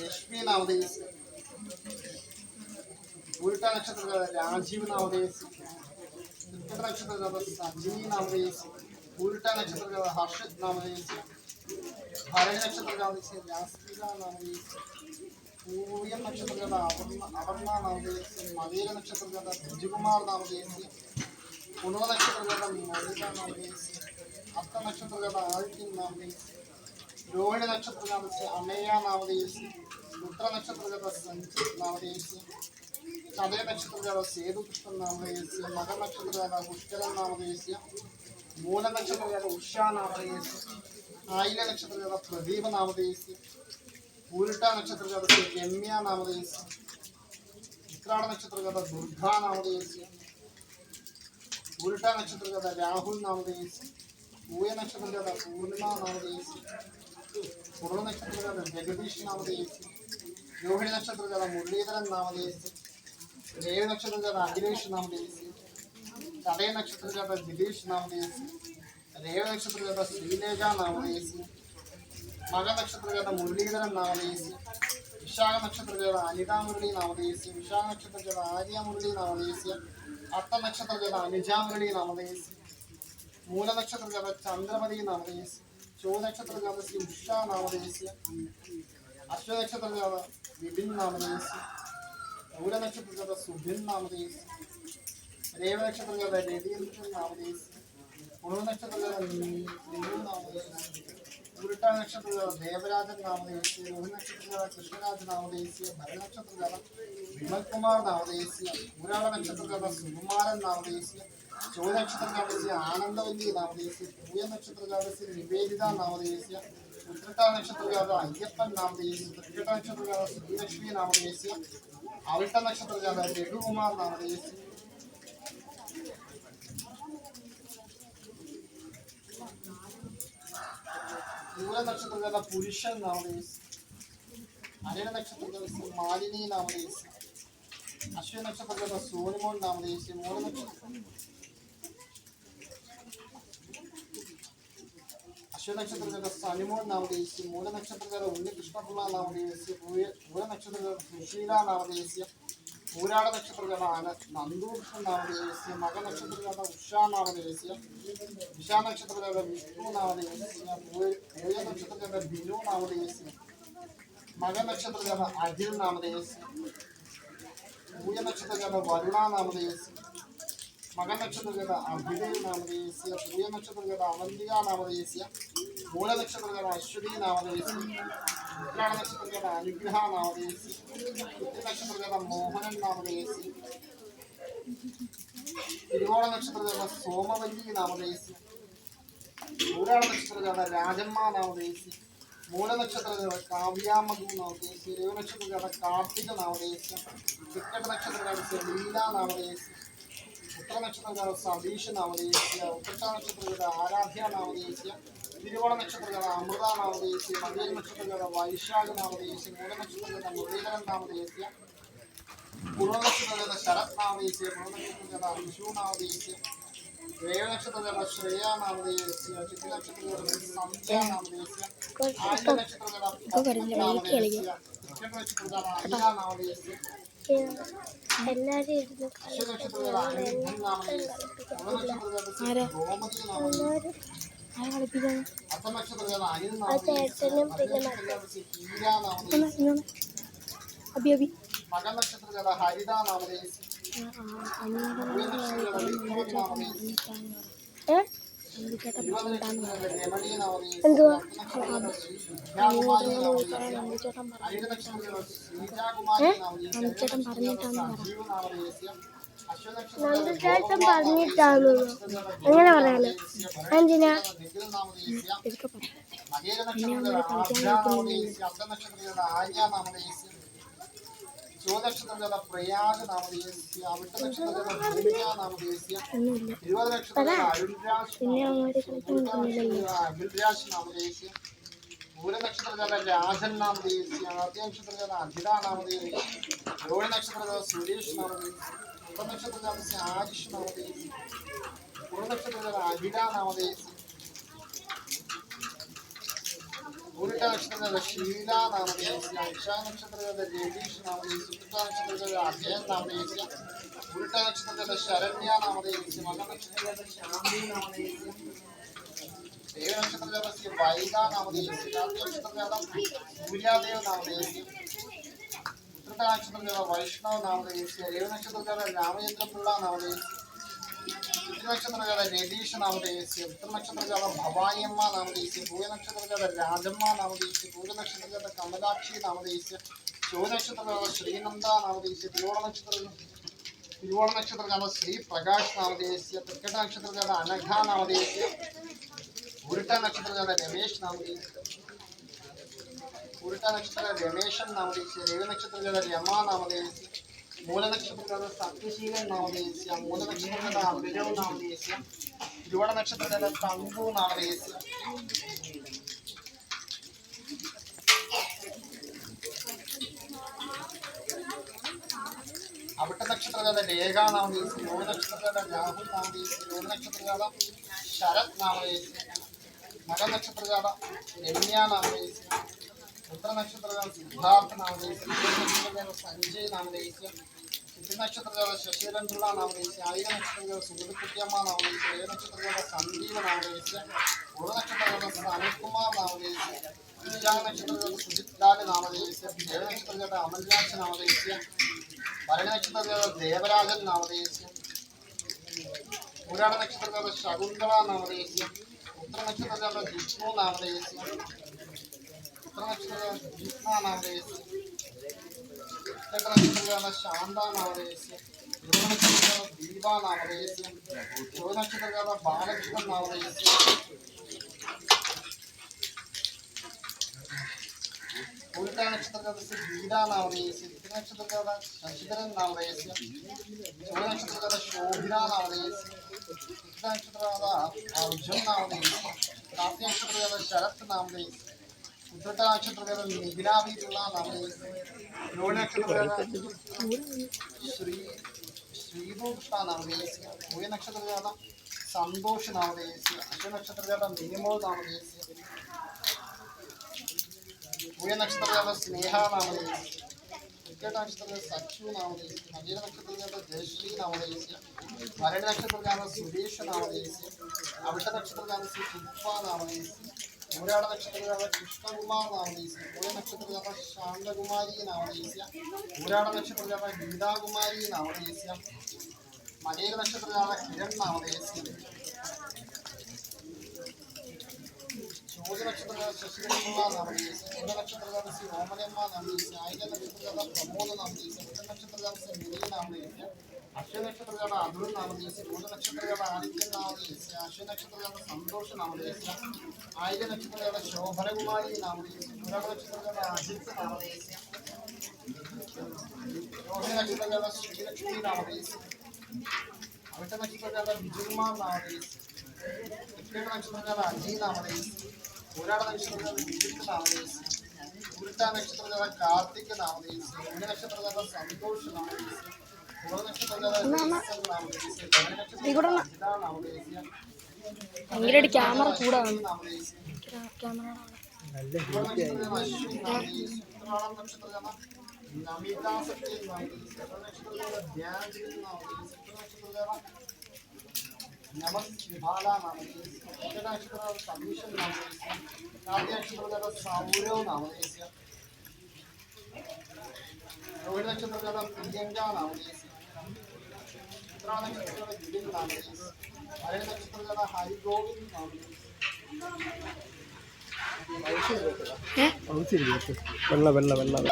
लक्ष्मी नामधेयस्य पूरटा नक्षत्रजाता राजीव नामधेयस्य कृत्केट नक्षत्रजाता संजीवी नामधेयस्य पूरटा नक्षत्रजाता हर्षित नामधेयस्य भरणी नक्षत्रजातस्य व्यासपीठा नामधेयस्य पूय नक्षत्रजाता अपर्णा नामधेयस्य मवेर नक्षत्रजाता विजयकुमार नामधेयस्य पुनर नक्षत्रजाता मोनिका नामधेयस्य हस्त नक्षत्रजाता आदित्य नामधेयस्य रोहिणी नक्षत्रजातस्य अमेय नामधेयस्य उत्तर नक्षत्रजाता संचित नामधेयस्य चदय नक्षत्रजाता सेतुकृष्ण नामधेयस्य मकर नक्षत्रजाता पुष्करन नामधेयस्य मूल नक्षत्रजाता उषा नामधेयस्य आयल्य नक्षत्रजाता प्रदीप नामधेयस्य पूरटा नक्षत्रजातस्य रम्या नामधेयस्य उत्तरायण नक्षत्रजाता दुर्गा नामधेयस्य पूरटा नक्षत्रजाता राहुल नामधेयस्य पूय नक्षत्रजाता पूर्णिमा नामधेयस्य पुनर नक्षत्रजाता जगदीश नामधेयस्य रोहिणी नक्षत्रजाता मुरलीधरन नामधेयस्य रेव नक्षत्रजाता अखिलेश नामधेयस्य चदय नक्षत्रजाता दिलीश नामधेयस्य रेव नक्षत्रजाता श्रीलेखा नामधेयस्य मग नक्षत्रजाता मुरलीधरन नामधेयस्य विशाख नक्षत्रजाता अनिता मुरली नामधेयस्य विशाख नक्षत्रजाता आर्या मुरली नामधेयस्य अत्त नक्षत्रजाता अनुजा मुरली नामधेयस्य मूल नक्षत्रजाता चंद्रमതി नामधेयस्य चो नक्षत्रजातस्य उषा नामधेयस्य अश्व नक्षत्रजाता विपिन नामधेयस्य मूल नक्षत्रजाता सुभिन नामधेयस्य रेव नक्षत्रजाता रवींद्र नामधेयस्य पुनर नक्षत्रजाता निमु नामधेयस्य पूरटा नक्षत्रजाता देवराजन नामधेयस्य रोहिणी नक्षत्रजाता कृष्णराज नामधेयस्य भरणी नक्षत्रजाता विमल कुमार नामधेयस्य पूराड़ नक्षत्रजाता सुकुमारन नामधेयस्य चोതി नक्षत्रजातस्य आनंदवल्ली नामधेयस्य पूय नक्षत्रजातस्य निवेदिता नामधेयस्य ഉത്രട്ട നക്ഷത്രജാത അയ്യപ്പൻ നാമധേയസ്യ തൃക്കേട്ട നക്ഷത്രജാത ശ്രീലക്ഷ്മി നാമധേയസ്യ അവിട്ട നക്ഷത്രജാത രഘുകുമാർ നാമധേയസ്യ മൂല നക്ഷത്രജാത പുരുഷൻ നാമധേയസ്യ അനിഴ നക്ഷത്രജാത മാലിനി നാമധേയസ്യ അശ്വിന നക്ഷത്രജാത സോനിമോൻ നാമധേയസ്യ മൂല നക്ഷത്ര നക്ഷത്രജാത സനിമോൻ നാമധേയസ്യ മൂല നക്ഷത്രജാത ഉണ്ണികൃഷ്ണപിള്ള നാമധേയസ്യ മൂല നക്ഷത്രജാത സുശീല നാമധേയസ്യ പൂരാട നക്ഷത്രജാത നന്ദൂർഷൻ നാമധേയസ്യ മക നക്ഷത്രജാത ഉഷാ നാമധേയസ്യ വിശാ നക്ഷത്രജാത വിഷ്ണു നാമധേയസ്യ പൂയ നക്ഷത്രജാത ബിനു നാമധേയസ്യ മക നക്ഷത്രജാത അഖിൽ നാമധേയസ്യ പൂയ നക്ഷത്രജാത വരുണ നാമധേയസ്യ മക നക്ഷത്രജാത അഭിനയ നാമധേയസ്യ പൂയ നക്ഷത്രജാത അവന്തിക നാമധേയസ്യ മൂല നക്ഷത്രജാത അശ്വതി നാമധേയസ്യ ഉത്രാട നക്ഷത്രജാത അനുഗ്രഹ നാമധേയസ്യ ഉത്തി നക്ഷത്രജാത മോഹനൻ നാമധേയസ്യ തിരുവോണ നക്ഷത്രജാത സോമവല്ലി നാമധേയസ്യ പൂരാട നക്ഷത്രജാത രാജമ്മ നാമധേയസ്യ മൂല നക്ഷത്രജാത കാവ്യാമധു നാമധേയസ്യ രേവ നക്ഷത്രജാത കാർത്തിക നാമധേയസ്യ തൃക്കട്ട നക്ഷത്രജാത ലീല നാമധേയസ്യ ഉത്തര നക്ഷത്രജാത സതീഷ് നാമധേയസ്യ ഉത്രട്ട നക്ഷത്രജാത ആരാധ്യ നാമധേയസ്യ തിരുവോണ നക്ഷത്രജാത അമൃത നാമധേയസ്യ മകേര നക്ഷത്രജാത വൈശാഖ നാമധേയസ്യ മൂല നക്ഷത്രജാത മുരളീധരൻ നാമധേയസ്യ പൂർവ നക്ഷത്രജാത ശരത് നാമധേയസ്യ പൂർവ നക്ഷത്രജാത വിഷു നാമധേയസ്യ രേവ നക്ഷത്രജാത ശ്രേയ നാമധേയസ്യ ചിത്ര നക്ഷത്രജാത സന്ധ്യ നാമധേയസ്യ ആദ്യ നക്ഷത്രജാത നാമധേയസ്യ തൃക്കട്ട നക്ഷത്രജാത അനില നാമധേയസ്യ എല്ലാരും അബി മകൻ നക്ഷത്രജാത ഹരിത നാമധേയസ്യ എന്തുവാ ചേട്ടൻ പറഞ്ഞിട്ടാണ് അങ്ങനെ പറയാലോ എന്തിനാ നക്ഷത്രജാത പ്രയാഗ നാമധേയസ്യ അവിട്ട നക്ഷത്രജാത ഭൂമിക നാമധേയസ്യ ഇരുപത് നക്ഷത്രജാത അഖിൽരാജ് നാമധേയസ്യ മൂല നക്ഷത്രജാത രാജൻ നാമധേയസ്യ ആദ്യ നക്ഷത്രജാത അഖില നാമധേയസ്യ രോഹി നക്ഷത്രജാത സുരേഷ് നാമധേയസ്യ ഉത്തര നക്ഷത്രജാത ആരിഷ് നാമധേയസ്യ പൂർവ നക്ഷത്രജാത അഖില നാമധേയസ്യ പൂരിട്ട നക്ഷത്രജാത ശീല നാമധേയസ്യ അക്ഷ നക്ഷത്രജാത രതീഷ് നാമധേയസ്യ ഉത്ത നക്ഷത്രജാത അജയൻ നാമധേയസ്യ പൂരിട്ട നക്ഷത്രജാത ശരണ്യ നാമധേയസ്യ മക നക്ഷത്രജാത ശാന്തി നാമധേയസ്യ ദേവ നക്ഷത്രജാത വൈഗ നാമധേയസ്യ രാത്രി നക്ഷത്രജാത സൂര്യാദേവ് നാമധേയസ്യ ഉത്രട്ട നക്ഷത്രജാത വൈഷ്ണവ് നാമധേയസ്യ രേവ നക്ഷത്രജാത രാമചന്ദ്രപിള്ള നാമധേയസ്യ നക്ഷത്രജാത രതീഷ് നാമധേയസ്യ ഉത്തര നക്ഷത്രജാത ഭവായമ്മ നാമധേയസ്യ പൂയ നക്ഷത്രജാത രാജമ്മ നാമധേയസ്യ പൂര നക്ഷത്രജാത കമലാക്ഷി നാമധേയസ്യ ശോഭ നക്ഷത്രജാത ശ്രീനന്ദ നാമധേയസ്യ തിരുവോണ നക്ഷത്രജാത ശ്രീ പ്രകാശ് നാമധേയസ്യ തൃക്കട്ട നക്ഷത്രജാത അനഘ നാമധേയസ്യ ഉരുട്ട നക്ഷത്രജാത രമേശ് നാമധേയസ്യ ഉരുട്ട നക്ഷത്ര രമേശൻ നാമധേയസ്യ രവി നക്ഷത്രജാത രമ നാമധേയസ്യ മൂല നക്ഷത്രജാത സത്യശീലൻ നാമധേയസ്യ മൂല നക്ഷത്രജാത അഭിനവ് നാമധേയസ്യ തിരുവോണ നക്ഷത്രജാത തങ്കു നാമധേയസ്യ അവിട്ട നക്ഷത്രജാത രേഖ നാമധേയസ്യ രോഹി നക്ഷത്രജാത രാഹുൽ നാമധേയസ്യ രോഹി നക്ഷത്രജാത ശരത് നാമധേയസ്യ മക നക്ഷത്രജാത രമ്യ നാമധേയസ്യ ഉത്തര നക്ഷത്രജാത സിദ്ധാർത്ഥ നാമധേയസ്യ നക്ഷത്രജാത സഞ്ജയ് നാമധേയസ്യ ചിത്ര നക്ഷത്രജാത ശശിധരൻപിള്ള നാമധേയസ്യ ആയിര നക്ഷത്രജാത സുഗതകുട്ടിയമ്മ നാമധേയസ്യ ഏഴ് നക്ഷത്രജാത സന്ദീപ് നാമധേയസ്യ പൂർവ നക്ഷത്രജാത സനൽകുമാർ നാമധേയസ്യ വിശാഖ നക്ഷത്രജാത സുജിത് ലാൽ നാമധേയസ്യ ദേവ നക്ഷത്രജാത അമൽരാജ് നാമധേയസ്യ ഭരണ നക്ഷത്രജാത ദേവരാജൻ നാമധേയസ്യ പൂരാട നക്ഷത്രജാത ശകുന്തള നാമധേയസ്യ ഉത്തര നക്ഷത്രജാത ജിഷ്ണു നാമധേയസ്യ ഉത്തര നക്ഷത്രജാത ജിഷ്ണ നാമധേയസ്യ ഉത്തര നക്ഷത്രജാത ശാന്ത നാമധേയസ്യ ധ്രുവ നക്ഷത്രജാത ദീപ നാമധേയസ്യ ശിവ നക്ഷത്രജാത ബാലകൃഷ്ണൻ നാമധേയസ്യ उल्टा नक्षत्रस्य गीता नामधेयस्य तिथिः नक्षत्रस्य शशिधरन् नामधेयस्य चौल नक्षत्रस्य शोभिना नामधेयस्य तिथिः नक्षत्रस्य अर्जुन नामधेयस्य कार्तिक नक्षत्रस्य शरत् नामधेयस्य उत्रटा नक्षत्रस्य निग्नाभितुला नामधेयस्य रोहिणी नक्षत्रस्य श्रीभूषा नामधेयस्य भूय नक्षत्रस्य संतोष नामधेयस्य अश्विनी नक्षत्रस्य मिनिमोल नामधेयस्य भूय नक्षत्रस्य स्नेहा नामधेयस्य कृत्तिका नक्षत्रस्य सच्चु नामधेयस्य नवीन नक्षत्रस्य जयश्री नामधेयस्य भरणी नक्षत्रस्य सुरेश नामधेयस्य अविट नक्षत्रस्य पुष्पा नामधेयस्य मूलाड नक्षत्रस्य कृष्णकुमार नामधेयस्य भूय नक्षत्रस्य शांतकुमारी नामधेयस्य मूलाड नक्षत्रस्य गीताकुमारी नामधेयस्य मनेर नक्षत्रस्य किरण नामधेयस्य चौद नक्षत्रस्य शशिधरकुमार नामधेयस्य चंद्र नक्षत्रस्य रोमनम्मा नामधेयस्य आयुध नक्षत्रस्य प्रमोद नामधेयस्य उत्तर नक्षत्रस्य मिनी नामधेयस्य अश्विनी नक्षत्रस्य अतुल नामधेयस्य रोज नक्षत्रस्य आदित्य नामधेयस्य अश्विनी नक्षत्रस्य संतोष नामधेयस्य आयुध नक्षत्रस्य शोभनकुमारी नामधेयस्य मूलाड नक्षत्रस्य अजित नामधेयस्य रोहिणी नक्षत्रस्य श्रीलक्ष्मी नामधेयस्य अविट नक्षत्रस्य विजयकुमार नामधेयस्य कृत्तिका नक्षत्रस्य अजय नामधेयस्य मूलाड नक्षत्रस्य विजित नामधेयस्य उल्टा नक्षत्रस्य कार्तिक नामधेयस्य रोहिणी नक्षत्रस्य संतोष नामधेयस्य चौल नक्षत्रस्य ईश्वर नामधेयस्य भरणी नक्षत्रस्य अजिता नामधेयस्य ഭയങ്കര ക്യാമറ കൂടാണ് नामधेयस्य ക്യാമറ നല്ല चौल नक्षत्रस्य अश्विनी नामधेयस्य उत्तरायण नक्षत्रस्य नमिता सत्य नामधेयस्य चौल नक्षत्रस्य ध्यानचंद नामधेयस्य चौल नक्षत्रस्य नमः विभाला नामधेयस्य कृत्तिका नक्षत्रस्य सबीशन नामधेयस्य कार्तिक नक्षत्रस्य सौरव नामधेयस्य रोहिणी नक्षत्रस्य प्रियंका नामधेयस्य उत्तरायण नक्षत्रस्य गिरिन नामधेयस्य भरणी नक्षत्रस्य हरिगोविंद नामधेयस्य ഔസിരിക്കും വെള്ള വെള്ള വെള്ള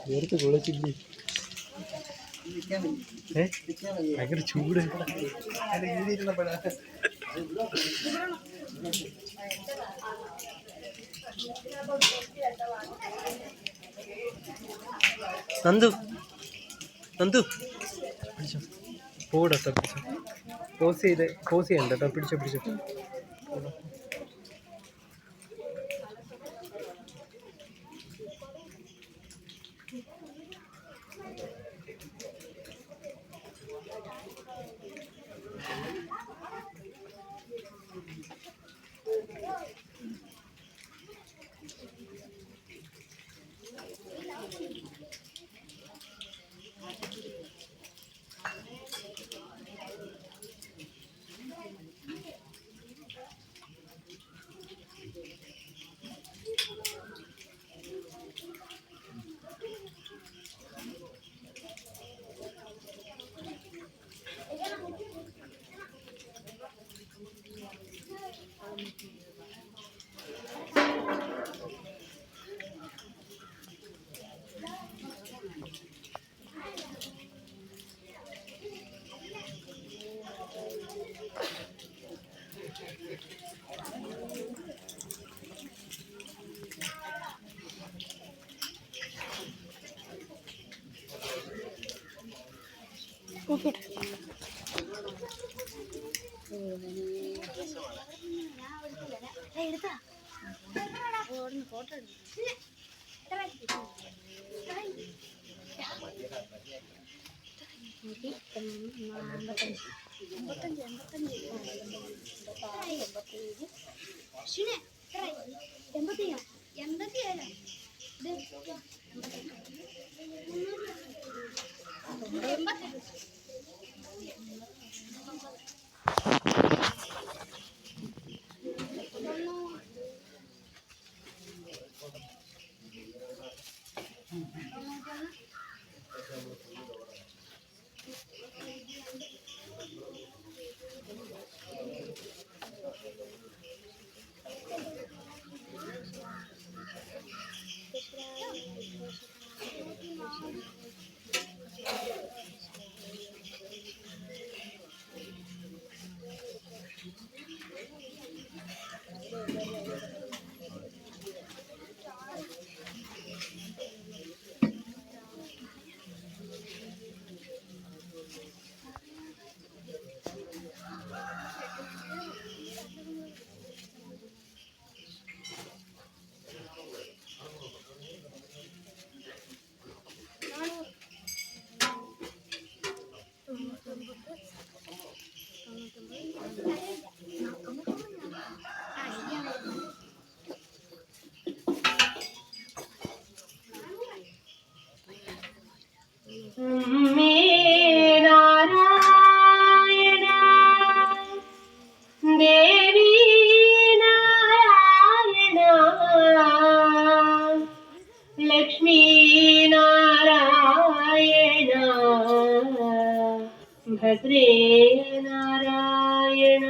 നേരത്തെ കുളിച്ചില്ലേ ഭയങ്കര ചൂട് നന്ദു നന്ദു പിടിച്ചോ പോടട്ടോ പിടിച്ചോ പോസ് ചെയ്യണ്ട കേട്ടോ പിടിച്ചോ പിടിച്ചോ അമ്മേ നാരായണ ദേവി നാരായണ ലക്ഷ്മീ നാരായണ ഭദ്രേ നാരായണ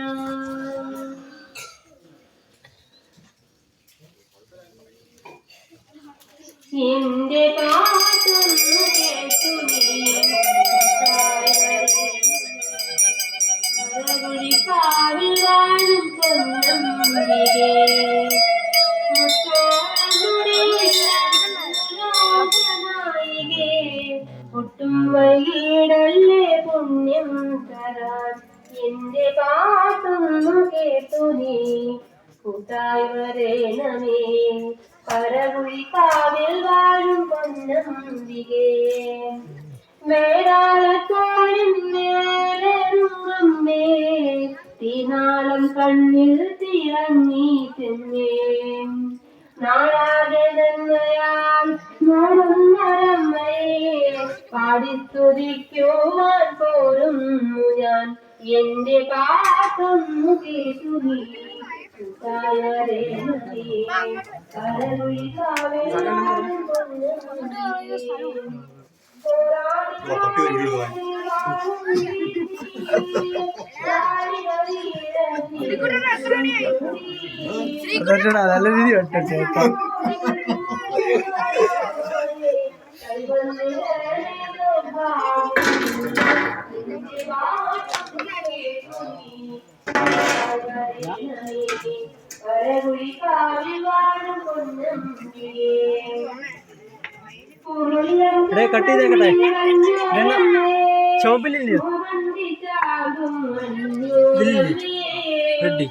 എന്റെ പാട്ടൊന്നു കേട്ടു കാവിൽ വാഴും പൊന്നമ്പികേ ഒട്ടും വൈകിടല്ലേ പുണ്യം തരാൻ എന്റെ പാട്ടൊന്നു കേട്ടു നീ കൂട്ടായി വരേണമേ പരകുഴി കാവിൽ വാഴും പൊന്നമ്പികേ മേരാളത്തോടും നേരമ്മേ തീനാളം കണ്ണിൽ തിളങ്ങി ചെന്നേ നാടാകെ നന്മയാൽ നരമ്മയെ പാടിസ്തുതിക്കുവാൻ പോരുന്നു ഞാൻ എന്റെ പാട്ടൊന്നു കേട്ടു നീ നല്ല രീതി വെട്ടോ ചേട്ടാ കട്ട് ചെയ്തേക്കട്ടെ ഷോപ്പിലില്ലയോ ഇതില്ലേ റെഡി